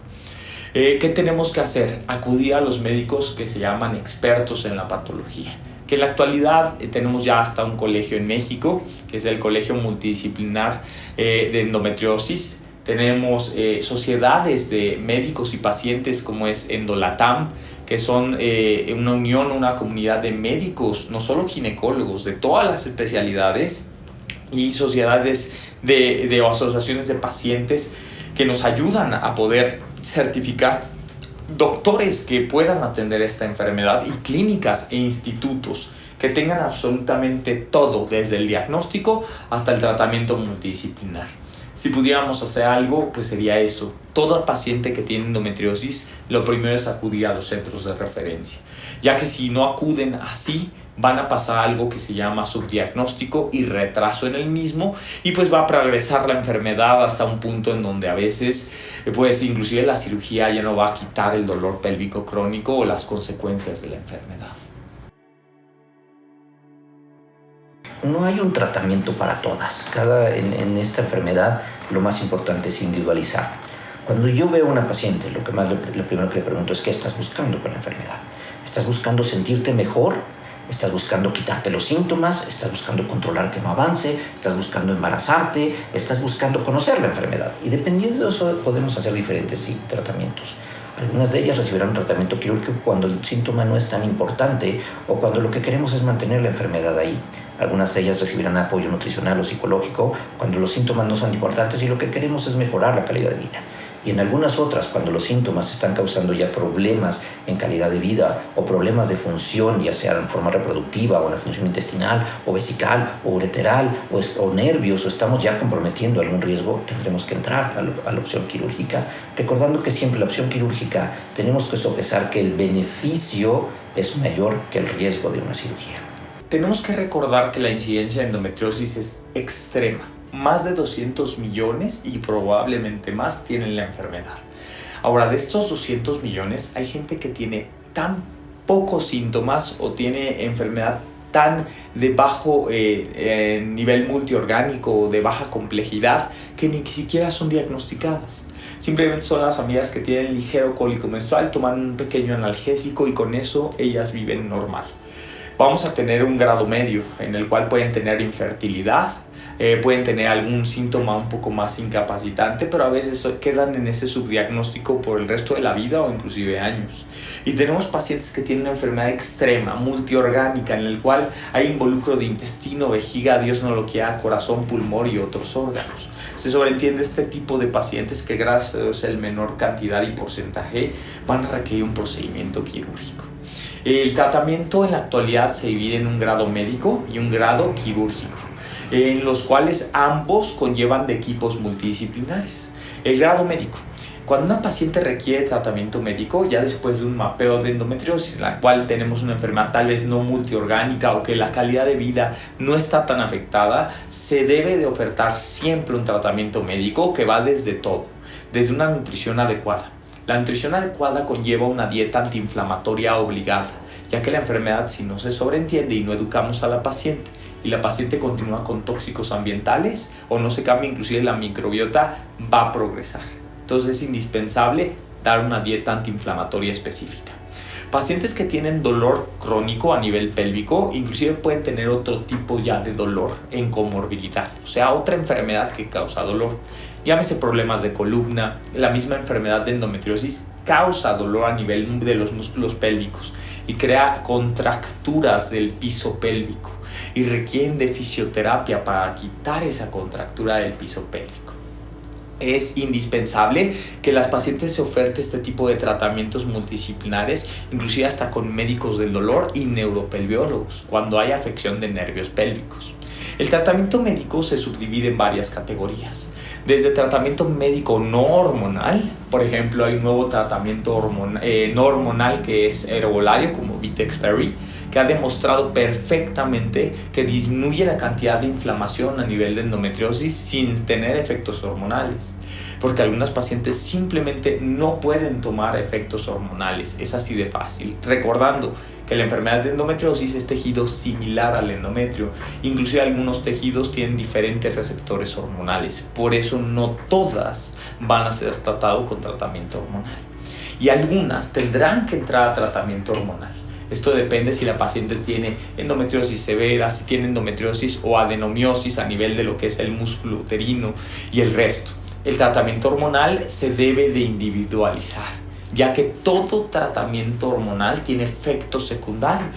¿Qué tenemos que hacer? Acudir a los médicos que se llaman expertos en la patología. Que en la actualidad tenemos ya hasta un colegio en México, que es el Colegio Multidisciplinar de Endometriosis. Tenemos sociedades de médicos y pacientes como es Endolatam, que son una unión, una comunidad de médicos, no solo ginecólogos, de todas las especialidades, y sociedades de asociaciones de pacientes que nos ayudan a poder certificar doctores que puedan atender esta enfermedad y clínicas e institutos que tengan absolutamente todo, desde el diagnóstico hasta el tratamiento multidisciplinar. Si pudiéramos hacer algo, pues sería eso. Toda paciente que tiene endometriosis, lo primero es acudir a los centros de referencia, ya que si no acuden así, van a pasar algo que se llama subdiagnóstico y retraso en el mismo, y pues va a progresar la enfermedad hasta un punto en donde a veces pues inclusive la cirugía ya no va a quitar el dolor pélvico crónico o las consecuencias de la enfermedad. No hay un tratamiento para todas. En esta enfermedad lo más importante es individualizar. Cuando yo veo a una paciente, lo primero que le pregunto es ¿qué estás buscando con la enfermedad? ¿Estás buscando sentirte mejor? ¿Estás buscando quitarte los síntomas? ¿Estás buscando controlar que no avance? ¿Estás buscando embarazarte? ¿Estás buscando conocer la enfermedad? Y dependiendo de eso podemos hacer diferentes tratamientos. Algunas de ellas recibirán un tratamiento quirúrgico cuando el síntoma no es tan importante o cuando lo que queremos es mantener la enfermedad ahí. Algunas de ellas recibirán apoyo nutricional o psicológico cuando los síntomas no son importantes y lo que queremos es mejorar la calidad de vida. Y en algunas otras, cuando los síntomas están causando ya problemas en calidad de vida o problemas de función, ya sea en forma reproductiva o en la función intestinal o vesical o ureteral o nervios, o estamos ya comprometiendo algún riesgo, tendremos que entrar a la opción quirúrgica, recordando que siempre la opción quirúrgica tenemos que sopesar que el beneficio es mayor que el riesgo de una cirugía. Tenemos que recordar que la incidencia de endometriosis es extrema. Más de 200 millones y probablemente más tienen la enfermedad. Ahora, de estos 200 millones, hay gente que tiene tan pocos síntomas o tiene enfermedad tan de bajo nivel multiorgánico o de baja complejidad que ni siquiera son diagnosticadas. Simplemente son las amigas que tienen ligero cólico menstrual, toman un pequeño analgésico y con eso ellas viven normal. Vamos a tener un grado medio en el cual pueden tener infertilidad, pueden tener algún síntoma un poco más incapacitante, pero a veces quedan en ese subdiagnóstico por el resto de la vida o inclusive años. Y tenemos pacientes que tienen una enfermedad extrema, multiorgánica, en el cual hay involucro de intestino, vejiga, Dios no lo quiera, corazón, pulmón y otros órganos. Se sobreentiende este tipo de pacientes que gracias a Dios el menor cantidad y porcentaje van a requerir un procedimiento quirúrgico. El tratamiento en la actualidad se divide en un grado médico y un grado quirúrgico, en los cuales ambos conllevan de equipos multidisciplinares. El grado médico: cuando una paciente requiere tratamiento médico, ya después de un mapeo de endometriosis, en la cual tenemos una enfermedad tal vez no multiorgánica o que la calidad de vida no está tan afectada, se debe de ofertar siempre un tratamiento médico que va desde todo, desde una nutrición adecuada. La nutrición adecuada conlleva una dieta antiinflamatoria obligada, ya que la enfermedad, si no se sobreentiende y no educamos a la paciente, y la paciente continúa con tóxicos ambientales o no se cambia inclusive la microbiota, va a progresar. Entonces es indispensable dar una dieta antiinflamatoria específica. Pacientes que tienen dolor crónico a nivel pélvico, inclusive pueden tener otro tipo ya de dolor en comorbilidad, o sea, otra enfermedad que causa dolor. Llámese problemas de columna, la misma enfermedad de endometriosis causa dolor a nivel de los músculos pélvicos y crea contracturas del piso pélvico y requieren de fisioterapia para quitar esa contractura del piso pélvico. Es indispensable que las pacientes se oferte este tipo de tratamientos multidisciplinares, inclusive hasta con médicos del dolor y neuropelviólogos, cuando hay afección de nervios pélvicos. El tratamiento médico se subdivide en varias categorías. Desde tratamiento médico no hormonal, por ejemplo, hay un nuevo tratamiento no hormonal que es herbolario, como Vitexferry, que ha demostrado perfectamente que disminuye la cantidad de inflamación a nivel de endometriosis sin tener efectos hormonales, porque algunas pacientes simplemente no pueden tomar efectos hormonales, es así de fácil. Recordando que la enfermedad de endometriosis es tejido similar al endometrio, inclusive algunos tejidos tienen diferentes receptores hormonales, por eso no todas van a ser tratadas con tratamiento hormonal y algunas tendrán que entrar a tratamiento hormonal. Esto depende si la paciente tiene endometriosis severa, si tiene endometriosis o adenomiosis a nivel de lo que es el músculo uterino y el resto. El tratamiento hormonal se debe de individualizar, ya que todo tratamiento hormonal tiene efectos secundarios,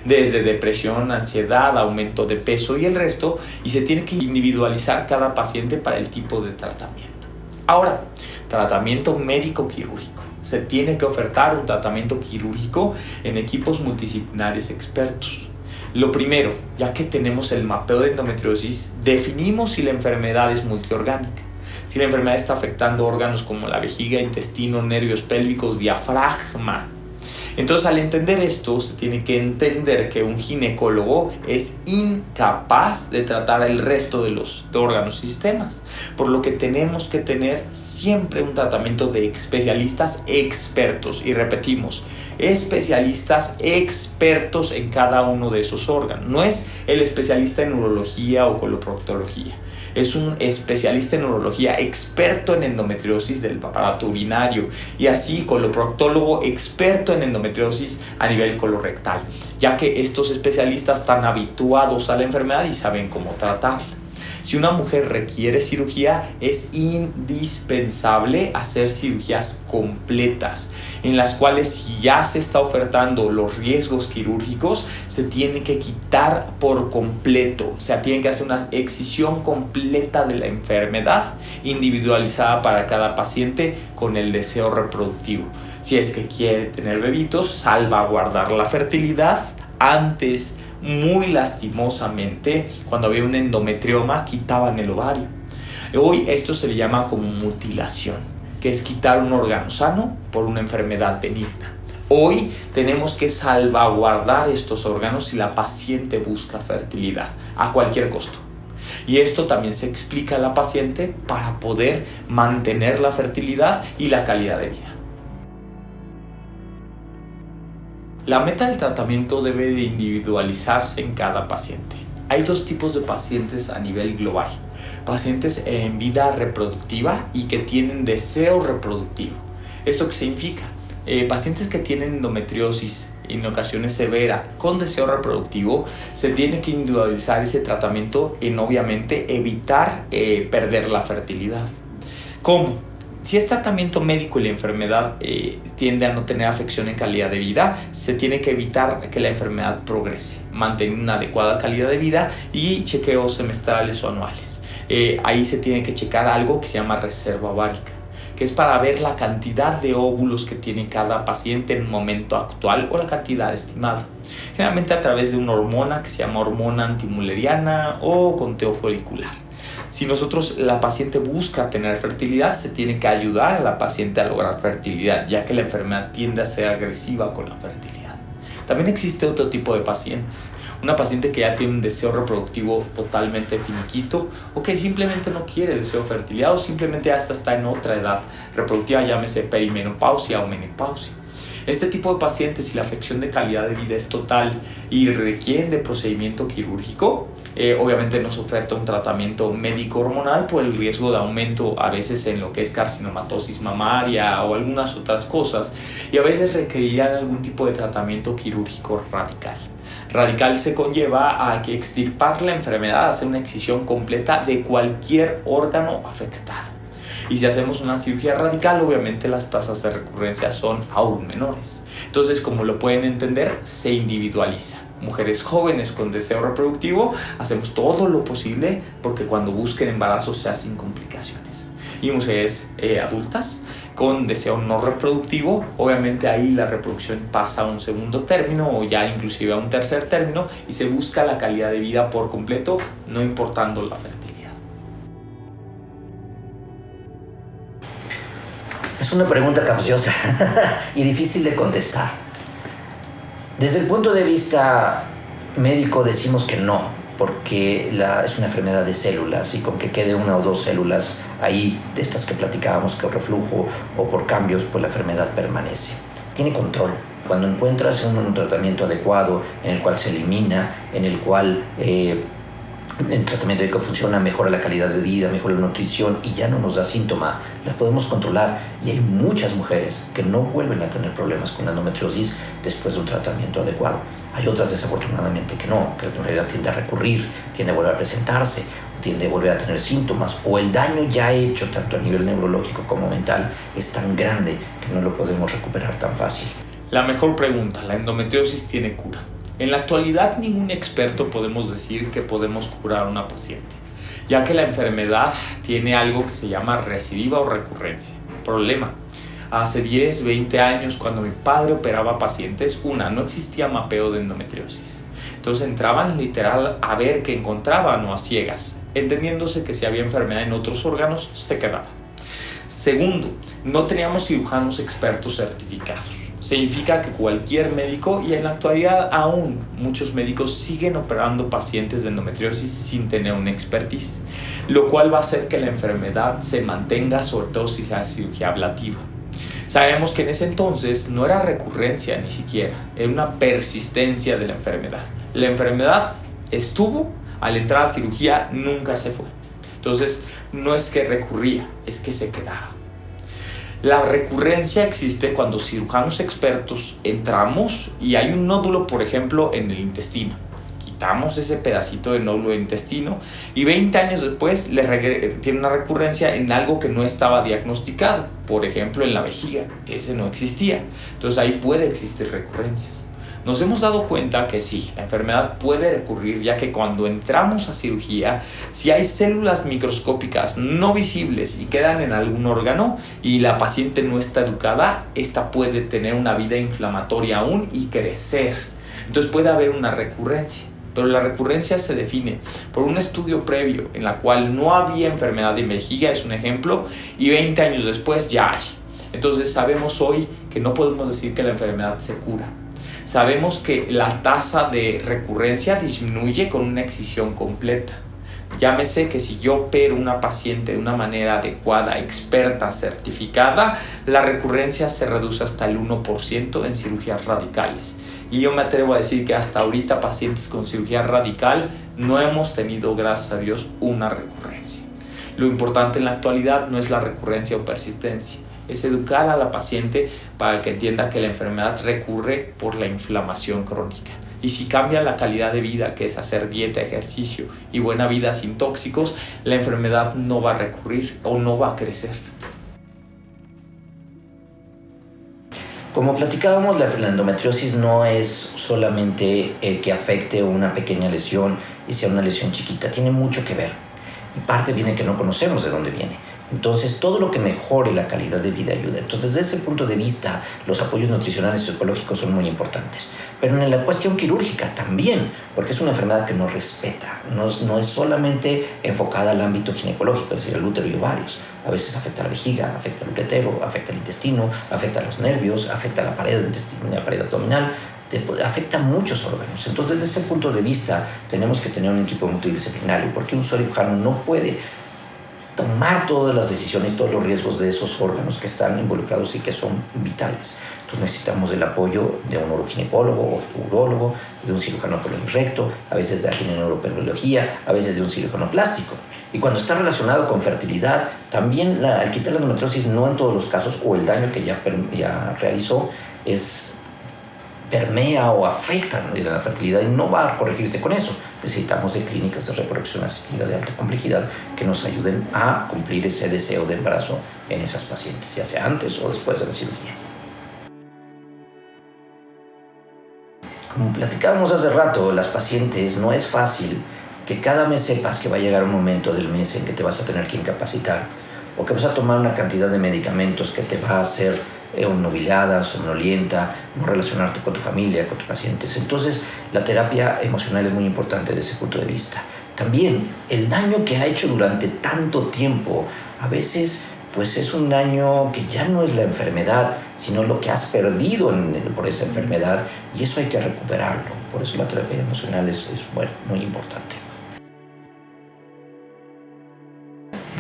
desde depresión, ansiedad, aumento de peso y el resto, y se tiene que individualizar cada paciente para el tipo de tratamiento. Ahora, tratamiento médico quirúrgico. Se tiene que ofertar un tratamiento quirúrgico en equipos multidisciplinares expertos. Lo primero, ya que tenemos el mapeo de endometriosis, definimos si la enfermedad es multiorgánica. Si la enfermedad está afectando órganos como la vejiga, intestino, nervios pélvicos, diafragma. Entonces, al entender esto, se tiene que entender que un ginecólogo es incapaz de tratar el resto de los órganos y sistemas, por lo que tenemos que tener siempre un tratamiento de especialistas expertos, y repetimos, especialistas expertos en cada uno de esos órganos. No es el especialista en urología o coloproctología, es un especialista en urología experto en endometriosis del aparato urinario y así coloproctólogo experto en endometriosis a nivel colorectal, ya que estos especialistas están habituados a la enfermedad y saben cómo tratarla. Si una mujer requiere cirugía, es indispensable hacer cirugías completas, en las cuales si ya se está ofertando los riesgos quirúrgicos, se tiene que quitar por completo. O sea, tiene que hacer una excisión completa de la enfermedad, individualizada para cada paciente con el deseo reproductivo. Si es que quiere tener bebitos, salvaguardar la fertilidad antes. Muy lastimosamente, cuando había un endometrioma, quitaban el ovario. Hoy esto se le llama como mutilación, que es quitar un órgano sano por una enfermedad benigna. Hoy tenemos que salvaguardar estos órganos si la paciente busca fertilidad a cualquier costo. Y esto también se explica a la paciente para poder mantener la fertilidad y la calidad de vida. La meta del tratamiento debe de individualizarse en cada paciente. Hay dos tipos de pacientes a nivel global. Pacientes en vida reproductiva y que tienen deseo reproductivo. ¿Esto qué significa? Pacientes que tienen endometriosis en ocasiones severa, con deseo reproductivo, se tiene que individualizar ese tratamiento en obviamente evitar perder la fertilidad. ¿Cómo? Si es tratamiento médico y la enfermedad tiende a no tener afección en calidad de vida, se tiene que evitar que la enfermedad progrese, mantener una adecuada calidad de vida y chequeos semestrales o anuales. Ahí se tiene que checar algo que se llama reserva ovárica, que es para ver la cantidad de óvulos que tiene cada paciente en un momento actual o la cantidad estimada. Generalmente a través de una hormona que se llama hormona antimülleriana o conteo folicular. Si la paciente busca tener fertilidad, se tiene que ayudar a la paciente a lograr fertilidad, ya que la enfermedad tiende a ser agresiva con la fertilidad. También existe otro tipo de pacientes. Una paciente que ya tiene un deseo reproductivo totalmente finiquito o que simplemente no quiere deseo de fertilidad o simplemente hasta está en otra edad reproductiva, llámese perimenopausia o menopausia. Este tipo de pacientes, si la afección de calidad de vida es total y requieren de procedimiento quirúrgico, obviamente no se oferta un tratamiento médico hormonal por el riesgo de aumento a veces en lo que es carcinomatosis mamaria o algunas otras cosas, y a veces requerirán algún tipo de tratamiento quirúrgico radical. Radical se conlleva a que extirpar la enfermedad, hacer una excisión completa de cualquier órgano afectado. Y si hacemos una cirugía radical, obviamente las tasas de recurrencia son aún menores. Entonces, como lo pueden entender, se individualiza. Mujeres jóvenes con deseo reproductivo, hacemos todo lo posible porque cuando busquen embarazo sea sin complicaciones. Y mujeres adultas con deseo no reproductivo, obviamente ahí la reproducción pasa a un segundo término o ya inclusive a un tercer término y se busca la calidad de vida por completo, no importando la fertilidad. Es una pregunta capciosa y difícil de contestar. Desde el punto de vista médico decimos que no, porque es una enfermedad de células y con que quede una o dos células ahí, de estas que platicábamos, que reflujo o por cambios, pues la enfermedad permanece. Tiene control. Cuando encuentras un tratamiento adecuado en el cual se elimina, en el cual el tratamiento que funciona, mejora la calidad de vida, mejora la nutrición y ya no nos da síntoma, las podemos controlar. Y hay muchas mujeres que no vuelven a tener problemas con la endometriosis después de un tratamiento adecuado. Hay otras desafortunadamente que no, que la enfermedad tiende a recurrir, tiende a volver a presentarse, tiende a volver a tener síntomas, o el daño ya hecho tanto a nivel neurológico como mental es tan grande que no lo podemos recuperar tan fácil. La mejor pregunta, ¿la endometriosis tiene cura? En la actualidad, ningún experto podemos decir que podemos curar a una paciente, ya que la enfermedad tiene algo que se llama recidiva o recurrencia. Problema: hace 10, 20 años, cuando mi padre operaba pacientes, no existía mapeo de endometriosis. Entonces entraban literal a ver qué encontraban o a ciegas, entendiéndose que si había enfermedad en otros órganos, se quedaba. Segundo, no teníamos cirujanos expertos certificados. Significa que cualquier médico, y en la actualidad aún muchos médicos siguen operando pacientes de endometriosis sin tener una expertise, lo cual va a hacer que la enfermedad se mantenga, sobre todo si se hace cirugía ablativa. Sabemos que en ese entonces no era recurrencia ni siquiera, era una persistencia de la enfermedad. La enfermedad estuvo, al entrar a cirugía nunca se fue. Entonces no es que recurría, es que se quedaba. La recurrencia existe cuando cirujanos expertos entramos y hay un nódulo, por ejemplo, en el intestino. Quitamos ese pedacito de nódulo de intestino y 20 años después tiene una recurrencia en algo que no estaba diagnosticado. Por ejemplo, en la vejiga, ese no existía. Entonces ahí puede existir recurrencias. Nos hemos dado cuenta que sí, la enfermedad puede recurrir, ya que cuando entramos a cirugía, si hay células microscópicas no visibles y quedan en algún órgano y la paciente no está educada, esta puede tener una vida inflamatoria aún y crecer. Entonces puede haber una recurrencia. Pero la recurrencia se define por un estudio previo en la cual no había enfermedad de vejiga, es un ejemplo, y 20 años después ya hay. Entonces sabemos hoy que no podemos decir que la enfermedad se cura. Sabemos que la tasa de recurrencia disminuye con una excisión completa. Llámese que si yo opero una paciente de una manera adecuada, experta, certificada, la recurrencia se reduce hasta el 1% en cirugías radicales. Y yo me atrevo a decir que hasta ahorita pacientes con cirugía radical no hemos tenido, gracias a Dios, una recurrencia. Lo importante en la actualidad no es la recurrencia o persistencia. es educar a la paciente para que entienda que la enfermedad recurre por la inflamación crónica. Y si cambia la calidad de vida, que es hacer dieta, ejercicio y buena vida sin tóxicos, la enfermedad no va a recurrir o no va a crecer. Como platicábamos, la endometriosis no es solamente que afecte una pequeña lesión y sea una lesión chiquita, tiene mucho que ver. Y parte viene que no conocemos de dónde viene. Entonces, todo lo que mejore la calidad de vida ayuda. Entonces, desde ese punto de vista, los apoyos nutricionales y psicológicos son muy importantes. Pero en la cuestión quirúrgica también, porque es una enfermedad que nos respeta. No es solamente enfocada al ámbito ginecológico, es decir, al útero y ovarios. A veces afecta a la vejiga, afecta al uretero, afecta al intestino, afecta a los nervios, afecta a la pared del intestino, la pared abdominal, afecta a muchos órganos. Entonces, desde ese punto de vista, tenemos que tener un equipo multidisciplinario, porque un solo cirujano no puede tomar todas las decisiones, todos los riesgos de esos órganos que están involucrados y que son vitales. Entonces necesitamos el apoyo de un uroginecólogo o urólogo, de un cirujano colorecto, a veces de alguien en neuropatología, a veces de un cirujano plástico. Y cuando está relacionado con fertilidad, también al quitar la endometriosis, no en todos los casos, o el daño que ya realizó, permea o afecta la fertilidad y no va a corregirse con eso. Necesitamos de clínicas de reproducción asistida de alta complejidad que nos ayuden a cumplir ese deseo de embarazo en esas pacientes, ya sea antes o después de la cirugía. Como platicábamos hace rato, las pacientes no es fácil que cada mes sepas que va a llegar un momento del mes en que te vas a tener que incapacitar o que vas a tomar una cantidad de medicamentos que te va a hacer obnubilada, somnolienta, no relacionarte con tu familia, con tus pacientes. Entonces, la terapia emocional es muy importante desde ese punto de vista. También, el daño que ha hecho durante tanto tiempo, a veces, pues es un daño que ya no es la enfermedad, sino lo que has perdido por esa enfermedad, y eso hay que recuperarlo. Por eso la terapia emocional es muy importante.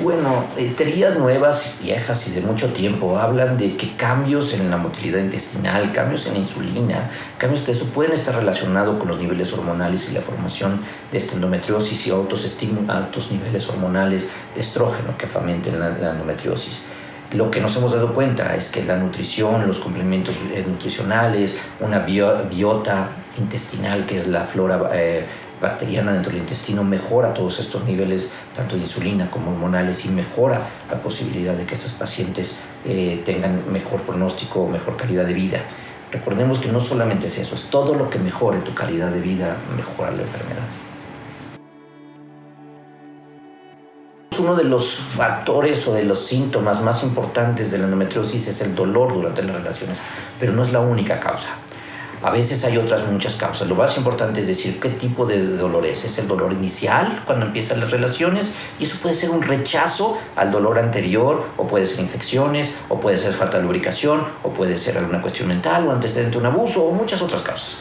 Bueno, teorías nuevas, viejas y de mucho tiempo hablan de que cambios en la motilidad intestinal, cambios en la insulina, cambios de eso pueden estar relacionados con los niveles hormonales y la formación de esta endometriosis y altos niveles hormonales de estrógeno que fomenten la endometriosis. Lo que nos hemos dado cuenta es que la nutrición, los complementos nutricionales, una biota intestinal que es la flora bacteriana dentro del intestino mejora todos estos niveles, tanto de insulina como hormonales, y mejora la posibilidad de que estas pacientes tengan mejor pronóstico, mejor calidad de vida. Recordemos que no solamente es eso, es todo lo que mejore tu calidad de vida, mejora la enfermedad. Uno de los factores o de los síntomas más importantes de la endometriosis es el dolor durante las relaciones, pero no es la única causa. A veces hay muchas causas. Lo más importante es decir qué tipo de dolor es. Es el dolor inicial cuando empiezan las relaciones, y eso puede ser un rechazo al dolor anterior, o puede ser infecciones, o puede ser falta de lubricación, o puede ser alguna cuestión mental o antecedente de un abuso, o muchas otras causas.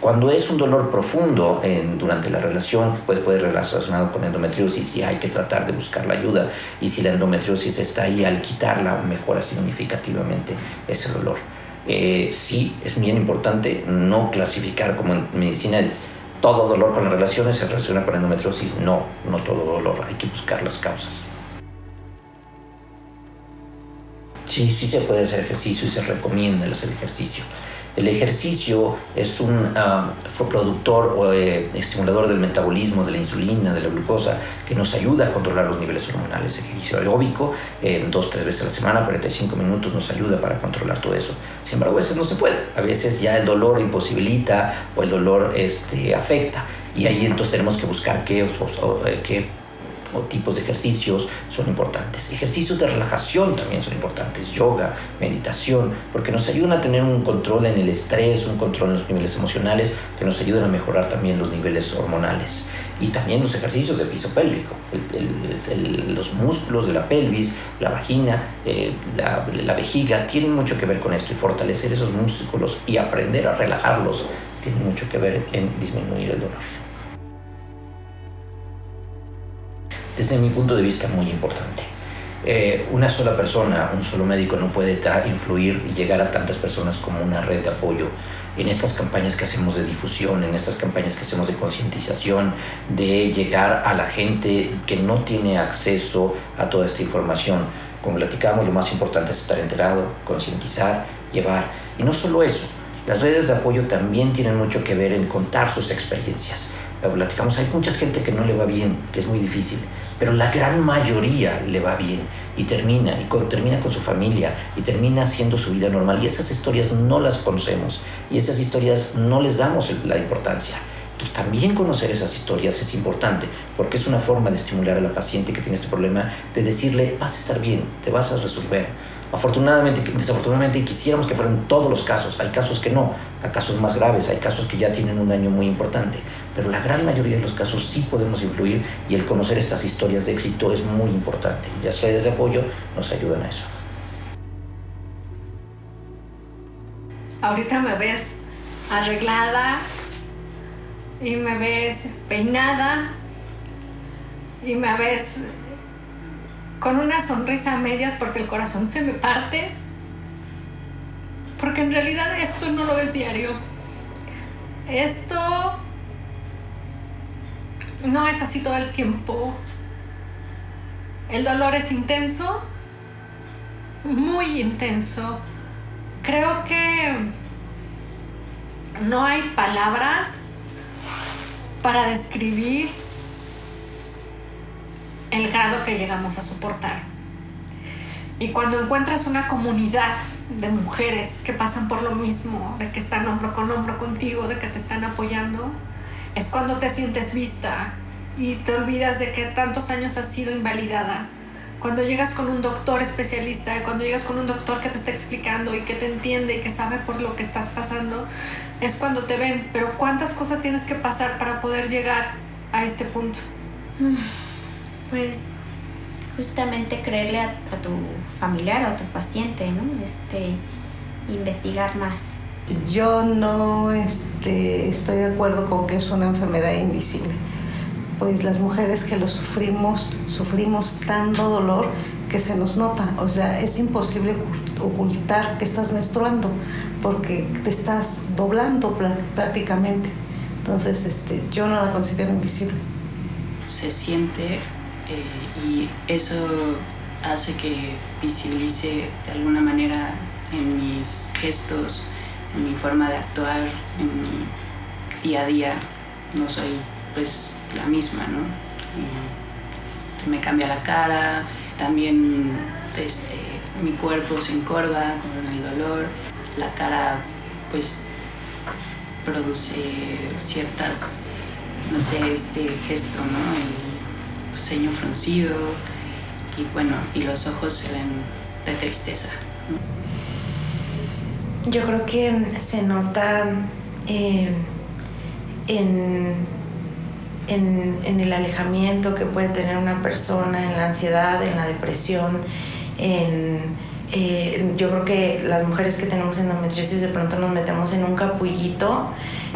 Cuando es un dolor profundo durante la relación, puede relacionado con endometriosis, y hay que tratar de buscar la ayuda. Y si la endometriosis está ahí, al quitarla mejora significativamente ese dolor. Sí, es bien importante no clasificar como en medicina todo dolor con las relaciones se relaciona con endometriosis. No todo dolor, hay que buscar las causas. Sí se puede hacer ejercicio y se recomienda hacer ejercicio. El ejercicio es un productor o estimulador del metabolismo, de la insulina, de la glucosa, que nos ayuda a controlar los niveles hormonales. Ejercicio aeróbico, 2-3 veces a la semana, 45 minutos, nos ayuda para controlar todo eso. Sin embargo, a veces no se puede. A veces ya el dolor imposibilita o el dolor afecta. Y ahí entonces tenemos que buscar qué tipos de ejercicios son importantes. Ejercicios de relajación también son importantes, yoga, meditación, porque nos ayudan a tener un control en el estrés, un control en los niveles emocionales, que nos ayudan a mejorar también los niveles hormonales. Y también los ejercicios de piso pélvico, los músculos de la pelvis, la vagina, la vejiga, tienen mucho que ver con esto, y fortalecer esos músculos y aprender a relajarlos tiene mucho que ver en disminuir el dolor. Desde mi punto de vista, muy importante. Una sola persona, un solo médico no puede influir y llegar a tantas personas como una red de apoyo. En estas campañas que hacemos de difusión, en estas campañas que hacemos de concientización, de llegar a la gente que no tiene acceso a toda esta información. Como platicamos, lo más importante es estar enterado, concientizar, llevar. Y no solo eso, las redes de apoyo también tienen mucho que ver en contar sus experiencias. Lo platicamos, hay mucha gente que no le va bien, que es muy difícil, pero la gran mayoría le va bien y termina con su familia y termina haciendo su vida normal. Y esas historias no las conocemos y esas historias no les damos la importancia. Entonces también conocer esas historias es importante porque es una forma de estimular a la paciente que tiene este problema, de decirle, vas a estar bien, te vas a resolver. Desafortunadamente quisiéramos que fueran todos los casos. Hay casos que no, hay casos más graves, hay casos que ya tienen un daño muy importante, pero la gran mayoría de los casos sí podemos influir y el conocer estas historias de éxito es muy importante. Las redes de apoyo nos ayudan a eso. Ahorita me ves arreglada y me ves peinada y me ves con una sonrisa a medias porque el corazón se me parte, porque en realidad esto no lo ves diario. Esto no es así todo el tiempo. El dolor es intenso, muy intenso. Creo que no hay palabras para describir el grado que llegamos a soportar. Y cuando encuentras una comunidad de mujeres que pasan por lo mismo, de que están hombro con hombro contigo, de que te están apoyando, es cuando te sientes vista y te olvidas de que tantos años has sido invalidada. Cuando llegas con un doctor especialista, cuando llegas con un doctor que te está explicando y que te entiende y que sabe por lo que estás pasando, es cuando te ven. Pero ¿cuántas cosas tienes que pasar para poder llegar a este punto? Pues justamente creerle a tu familiar o a tu paciente, ¿no? Investigar más. Yo no estoy de acuerdo con que es una enfermedad invisible. Pues las mujeres que lo sufrimos tanto dolor que se nos nota. O sea, es imposible ocultar que estás menstruando porque te estás doblando prácticamente. Entonces, yo no la considero invisible. Se siente y eso hace que visibilice de alguna manera en mis gestos, en mi forma de actuar, en mi día a día. No soy pues la misma, ¿no? Y me cambia la cara, también mi cuerpo se encorva con el dolor, la cara pues produce ciertas, no sé, este gesto, ¿no? El ceño fruncido y bueno, y los ojos se ven de tristeza, ¿no? Yo creo que se nota en el alejamiento que puede tener una persona, en la ansiedad, en la depresión, yo creo que las mujeres que tenemos endometriosis de pronto nos metemos en un capullito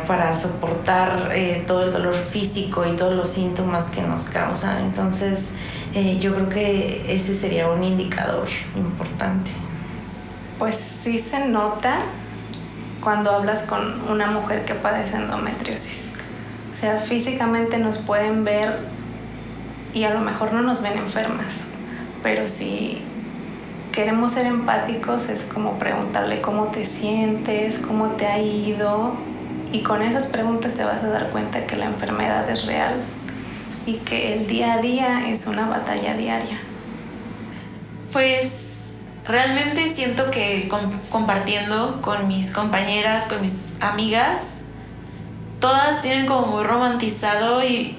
para soportar todo el dolor físico y todos los síntomas que nos causan. Entonces, yo creo que ese sería un indicador importante. Pues sí se nota cuando hablas con una mujer que padece endometriosis. O sea, físicamente nos pueden ver y a lo mejor no nos ven enfermas, pero si queremos ser empáticos es como preguntarle cómo te sientes, cómo te ha ido, y con esas preguntas te vas a dar cuenta que la enfermedad es real y que el día a día es una batalla diaria. Pues realmente siento que compartiendo con mis compañeras, con mis amigas, todas tienen como muy romantizado y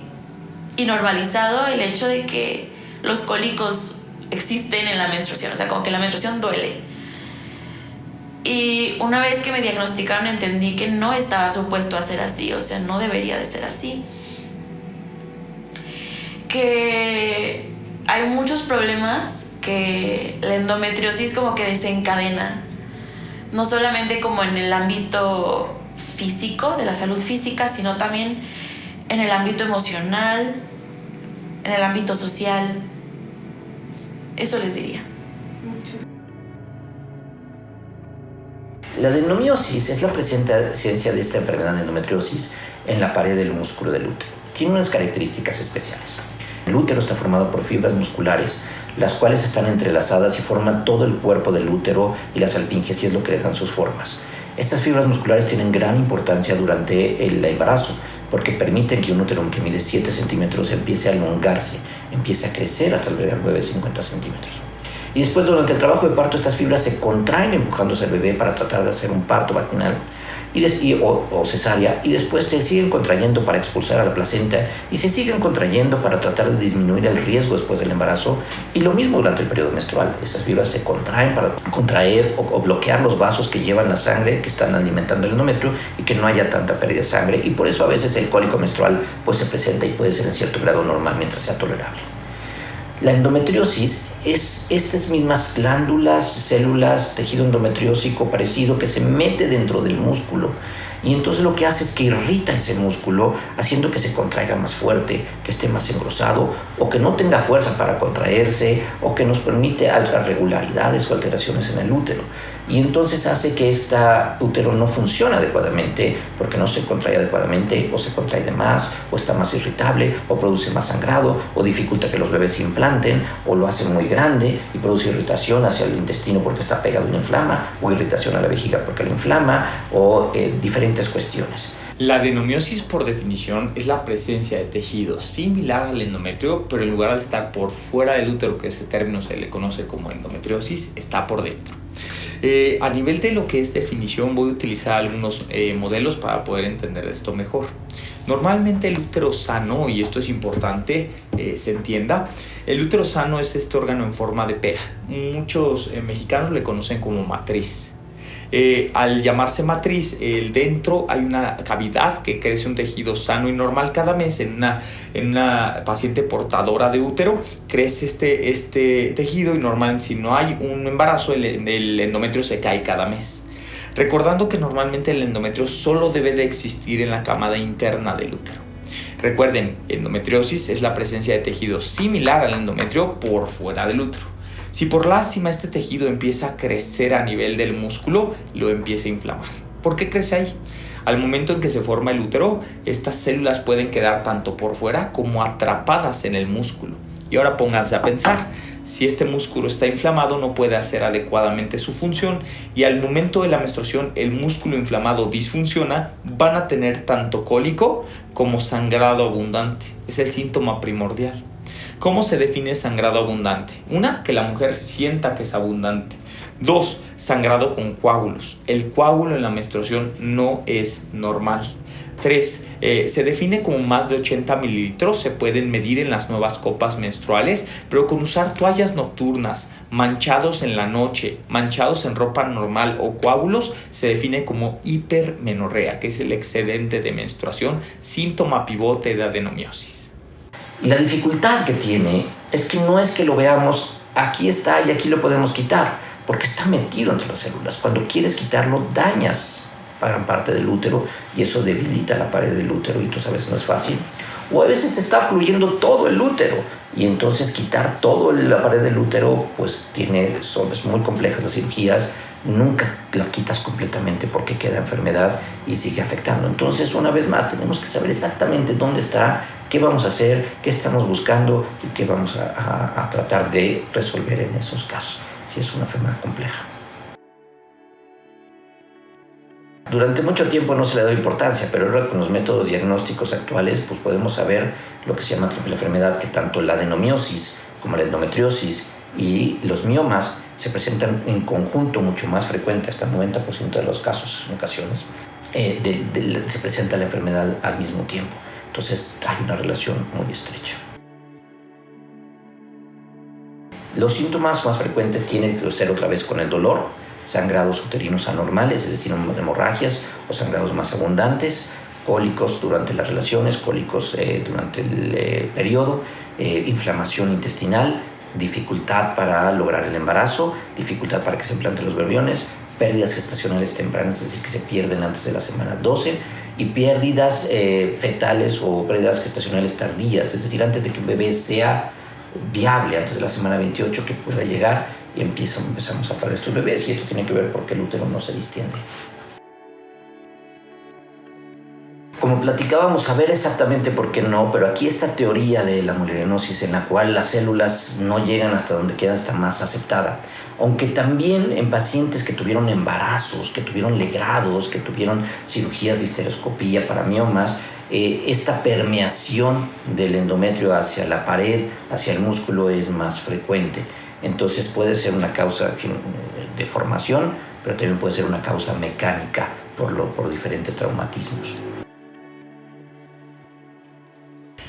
normalizado el hecho de que los cólicos existen en la menstruación, o sea, como que la menstruación duele. Y una vez que me diagnosticaron entendí que no estaba supuesto a ser así, o sea, no debería de ser así. Que hay muchos problemas que la endometriosis como que desencadena, no solamente como en el ámbito físico, de la salud física, sino también en el ámbito emocional, en el ámbito social. Eso les diría. La adenomiosis es la presencia de esta enfermedad de endometriosis en la pared del músculo del útero. Tiene unas características especiales. El útero está formado por fibras musculares, las cuales están entrelazadas y forman todo el cuerpo del útero y las alfinges, y es lo que dejan sus formas. Estas fibras musculares tienen gran importancia durante el embarazo, porque permiten que un útero que mide 7 centímetros empiece a elongarse, empiece a crecer hasta alrededor de 50 centímetros. Y después, durante el trabajo de parto, estas fibras se contraen empujándose al bebé para tratar de hacer un parto vaginal o cesárea, y después se siguen contrayendo para expulsar a la placenta y se siguen contrayendo para tratar de disminuir el riesgo después del embarazo, y lo mismo durante el periodo menstrual. Estas fibras se contraen para contraer o bloquear los vasos que llevan la sangre, que están alimentando el endometrio, y que no haya tanta pérdida de sangre, y por eso a veces el cólico menstrual pues se presenta y puede ser en cierto grado normal mientras sea tolerable. La endometriosis es estas mismas glándulas, células, tejido endometriósico parecido que se mete dentro del músculo, y entonces lo que hace es que irrita ese músculo, haciendo que se contraiga más fuerte, que esté más engrosado, o que no tenga fuerza para contraerse, o que nos permite otras irregularidades o alteraciones en el útero. Y entonces hace que este útero no funcione adecuadamente, porque no se contrae adecuadamente, o se contrae de más, o está más irritable, o produce más sangrado, o dificulta que los bebés se implanten, o lo hace muy grande y produce irritación hacia el intestino porque está pegado y lo inflama, o irritación a la vejiga porque lo inflama, o diferentes cuestiones. La adenomiosis, por definición, es la presencia de tejido similar al endometrio, pero en lugar de estar por fuera del útero, que ese término se le conoce como endometriosis, está por dentro. A nivel de lo que es definición, voy a utilizar algunos modelos para poder entender esto mejor. Normalmente el útero sano, y esto es importante se entienda, el útero sano es este órgano en forma de pera. Muchos mexicanos le conocen como matriz. Al llamarse matriz, dentro hay una cavidad que crece un tejido sano y normal cada mes. En una paciente portadora de útero crece este tejido, y normalmente, si no hay un embarazo, el endometrio se cae cada mes. Recordando que normalmente el endometrio solo debe de existir en la cámara interna del útero. Recuerden, endometriosis es la presencia de tejido similar al endometrio por fuera del útero. Si por lástima este tejido empieza a crecer a nivel del músculo, lo empieza a inflamar. ¿Por qué crece ahí? Al momento en que se forma el útero, estas células pueden quedar tanto por fuera como atrapadas en el músculo. Y ahora pónganse a pensar, si este músculo está inflamado, no puede hacer adecuadamente su función, y al momento de la menstruación el músculo inflamado disfunciona, van a tener tanto cólico como sangrado abundante. Es el síntoma primordial. ¿Cómo se define sangrado abundante? 1, que la mujer sienta que es abundante. 2, sangrado con coágulos. El coágulo en la menstruación no es normal. 3, se define como más de 80 mililitros. Se pueden medir en las nuevas copas menstruales, pero con usar toallas nocturnas, manchados en la noche, manchados en ropa normal o coágulos, se define como hipermenorrea, que es el excedente de menstruación, síntoma pivote de adenomiosis. Y la dificultad que tiene es que no es que lo veamos, aquí está y aquí lo podemos quitar, porque está metido entre las células. Cuando quieres quitarlo, dañas gran parte del útero, y eso debilita la pared del útero, y tú sabes, no es fácil. O a veces te está ocluyendo todo el útero, y entonces quitar toda la pared del útero pues son muy complejas las cirugías. Nunca la quitas completamente porque queda enfermedad y sigue afectando. Entonces, una vez más, tenemos que saber exactamente dónde está, qué vamos a hacer, qué estamos buscando y qué vamos a tratar de resolver en esos casos, si es una enfermedad compleja. Durante mucho tiempo no se le da importancia, pero ahora con los métodos diagnósticos actuales pues podemos saber lo que se llama triple enfermedad, que tanto la adenomiosis como la endometriosis y los miomas se presentan en conjunto mucho más frecuente, hasta el 90% de los casos en ocasiones, se presenta la enfermedad al mismo tiempo. Entonces hay una relación muy estrecha. Los síntomas más frecuentes tienen que ser otra vez con el dolor, sangrados uterinos anormales, es decir, hemorragias o sangrados más abundantes, cólicos durante las relaciones, cólicos durante el periodo, inflamación intestinal, dificultad para lograr el embarazo, dificultad para que se implanten los embriones, pérdidas gestacionales tempranas, es decir, que se pierden antes de la semana 12, y pérdidas fetales o pérdidas gestacionales tardías, es decir, antes de que un bebé sea viable, antes de la semana 28 que pueda llegar, y empezamos a parir estos bebés, y esto tiene que ver porque el útero no se distiende. Como platicábamos, a ver exactamente por qué no, pero aquí esta teoría de la mullerianosis en la cual las células no llegan hasta donde quedan está más aceptada. Aunque también en pacientes que tuvieron embarazos, que tuvieron legrados, que tuvieron cirugías de histeroscopía para miomas, esta permeación del endometrio hacia la pared, hacia el músculo es más frecuente. Entonces puede ser una causa de formación, pero también puede ser una causa mecánica por diferentes traumatismos.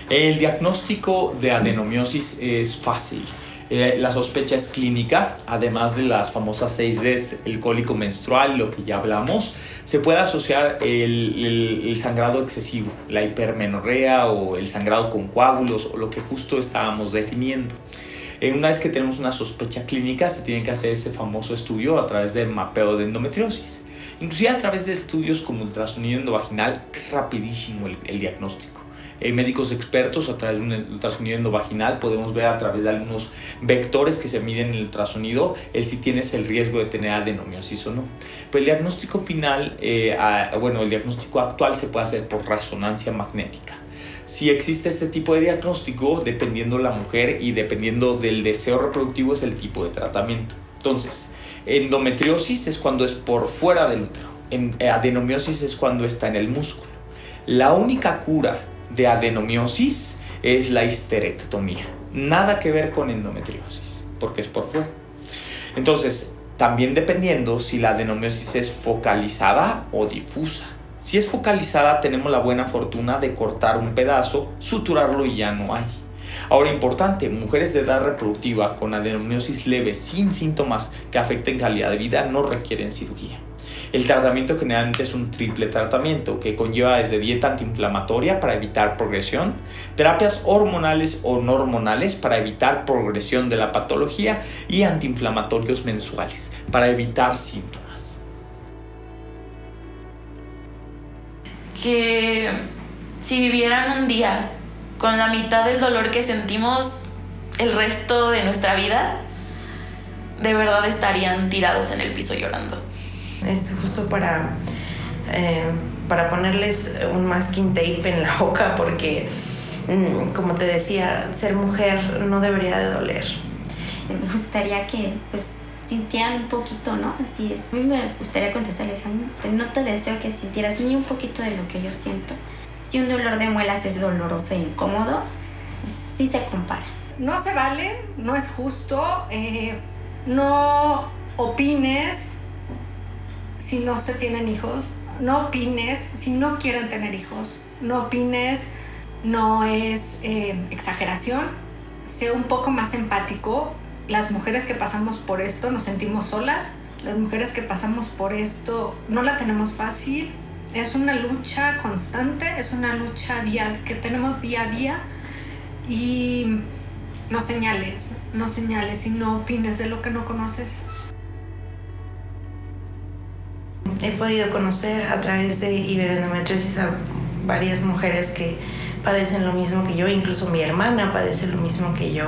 El diagnóstico de adenomiosis es fácil. La sospecha es clínica, además de las famosas 6 Ds, el cólico menstrual, lo que ya hablamos. Se puede asociar el sangrado excesivo, la hipermenorrea o el sangrado con coágulos o lo que justo estábamos definiendo. Una vez que tenemos una sospecha clínica, se tiene que hacer ese famoso estudio a través del mapeo de endometriosis. Inclusive a través de estudios como ultrasonido endovaginal, es rapidísimo el diagnóstico. Médicos expertos a través de un ultrasonido endovaginal podemos ver a través de algunos vectores que se miden en el ultrasonido si tienes el riesgo de tener adenomiosis o no. Pero el diagnóstico final, el diagnóstico actual se puede hacer por resonancia magnética. Si existe este tipo de diagnóstico, dependiendo la mujer y dependiendo del deseo reproductivo, es el tipo de tratamiento. Entonces, endometriosis es cuando es por fuera del útero. Adenomiosis es cuando está en el músculo. La única cura de adenomiosis es la histerectomía. Nada que ver con endometriosis, porque es por fuera. Entonces, también dependiendo si la adenomiosis es focalizada o difusa. Si es focalizada, tenemos la buena fortuna de cortar un pedazo, suturarlo y ya no hay. Ahora, importante, mujeres de edad reproductiva con adenomiosis leve sin síntomas que afecten calidad de vida no requieren cirugía. El tratamiento generalmente es un triple tratamiento que conlleva desde dieta antiinflamatoria para evitar progresión, terapias hormonales o no hormonales para evitar progresión de la patología y antiinflamatorios mensuales para evitar síntomas. Que si vivieran un día con la mitad del dolor que sentimos el resto de nuestra vida, de verdad estarían tirados en el piso llorando. Es justo para ponerles un masking tape en la boca porque, como te decía, ser mujer no debería de doler. Me gustaría que sintieran un poquito, ¿no? Así es. A mí me gustaría contestarles, no te deseo que sintieras ni un poquito de lo que yo siento. Si un dolor de muelas es doloroso e incómodo, sí se compara. No se vale, no es justo, no opines si no se tienen hijos, no opines si no quieren tener hijos, no opines, no es exageración, sé un poco más empático. Las mujeres que pasamos por esto nos sentimos solas, las mujeres que pasamos por esto no la tenemos fácil, es una lucha constante, es una lucha que tenemos día a día y no señales y no opines de lo que no conoces. He podido conocer a través de iberoendometriosis a varias mujeres que padecen lo mismo que yo, incluso mi hermana padece lo mismo que yo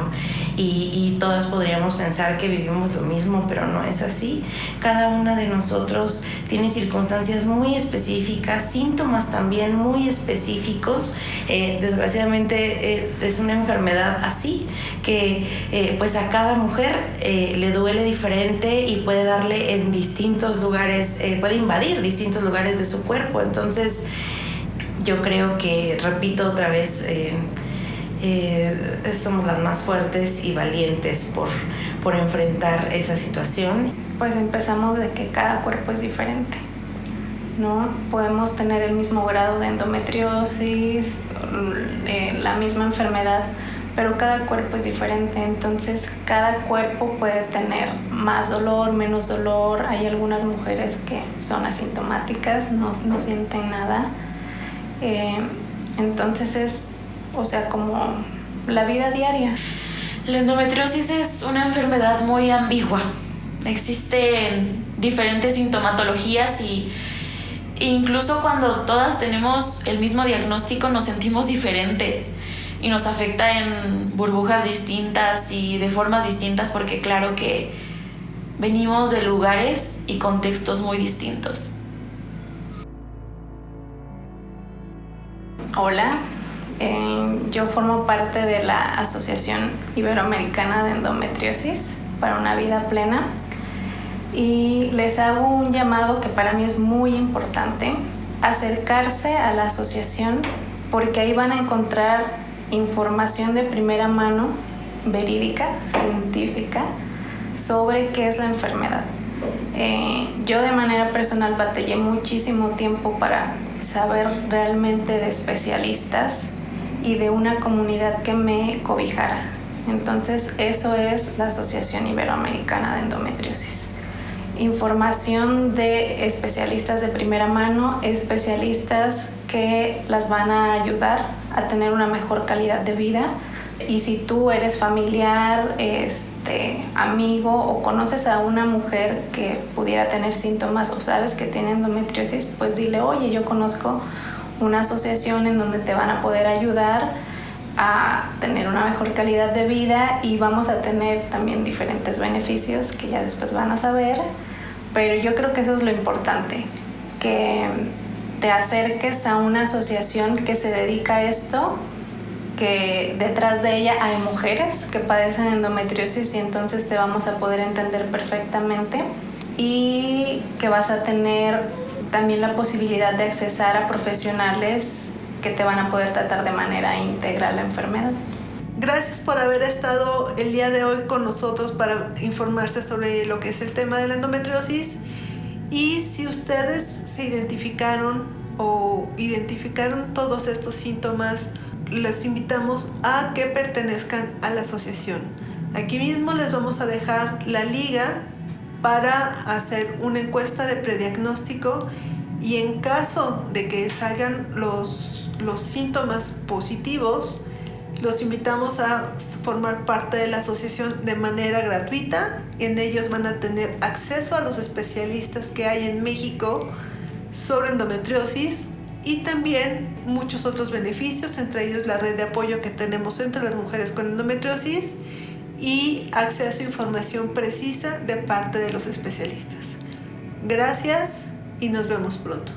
y todas podríamos pensar que vivimos lo mismo, pero no es así. Cada una de nosotros tiene circunstancias muy específicas, síntomas también muy específicos. Desgraciadamente es una enfermedad así que pues a cada mujer le duele diferente y puede darle en distintos lugares, puede invadir distintos lugares de su cuerpo. Entonces yo creo que, repito otra vez, somos las más fuertes y valientes por enfrentar esa situación. Pues empezamos de que cada cuerpo es diferente, ¿no? Podemos tener el mismo grado de endometriosis, la misma enfermedad, pero cada cuerpo es diferente, entonces cada cuerpo puede tener más dolor, menos dolor. Hay algunas mujeres que son asintomáticas, no sienten nada. Entonces es, como la vida diaria. La endometriosis es una enfermedad muy ambigua. Existen diferentes sintomatologías y incluso cuando todas tenemos el mismo diagnóstico nos sentimos diferente y nos afecta en burbujas distintas y de formas distintas porque claro que venimos de lugares y contextos muy distintos. Hola, yo formo parte de la Asociación Iberoamericana de Endometriosis para una vida plena y les hago un llamado que para mí es muy importante: acercarse a la asociación, porque ahí van a encontrar información de primera mano, verídica, científica, sobre qué es la enfermedad. Yo de manera personal batallé muchísimo tiempo para saber realmente de especialistas y de una comunidad que me cobijara. Entonces eso es la Asociación Iberoamericana de Endometriosis. Información de especialistas de primera mano, especialistas que las van a ayudar a tener una mejor calidad de vida. Y si tú eres familiar, amigo o conoces a una mujer que pudiera tener síntomas o sabes que tiene endometriosis, pues dile: oye, yo conozco una asociación en donde te van a poder ayudar a tener una mejor calidad de vida y vamos a tener también diferentes beneficios que ya después van a saber. Pero yo creo que eso es lo importante, que te acerques a una asociación que se dedica a esto, que detrás de ella hay mujeres que padecen endometriosis y entonces te vamos a poder entender perfectamente, y que vas a tener también la posibilidad de accesar a profesionales que te van a poder tratar de manera integral la enfermedad. Gracias por haber estado el día de hoy con nosotros para informarse sobre lo que es el tema de la endometriosis. Y si ustedes se identificaron todos estos síntomas, les invitamos a que pertenezcan a la asociación. Aquí mismo les vamos a dejar la liga para hacer una encuesta de prediagnóstico, y en caso de que salgan los síntomas positivos, los invitamos a formar parte de la asociación de manera gratuita. En ellos van a tener acceso a los especialistas que hay en México sobre endometriosis y también muchos otros beneficios, entre ellos la red de apoyo que tenemos entre las mujeres con endometriosis y acceso a información precisa de parte de los especialistas. Gracias y nos vemos pronto.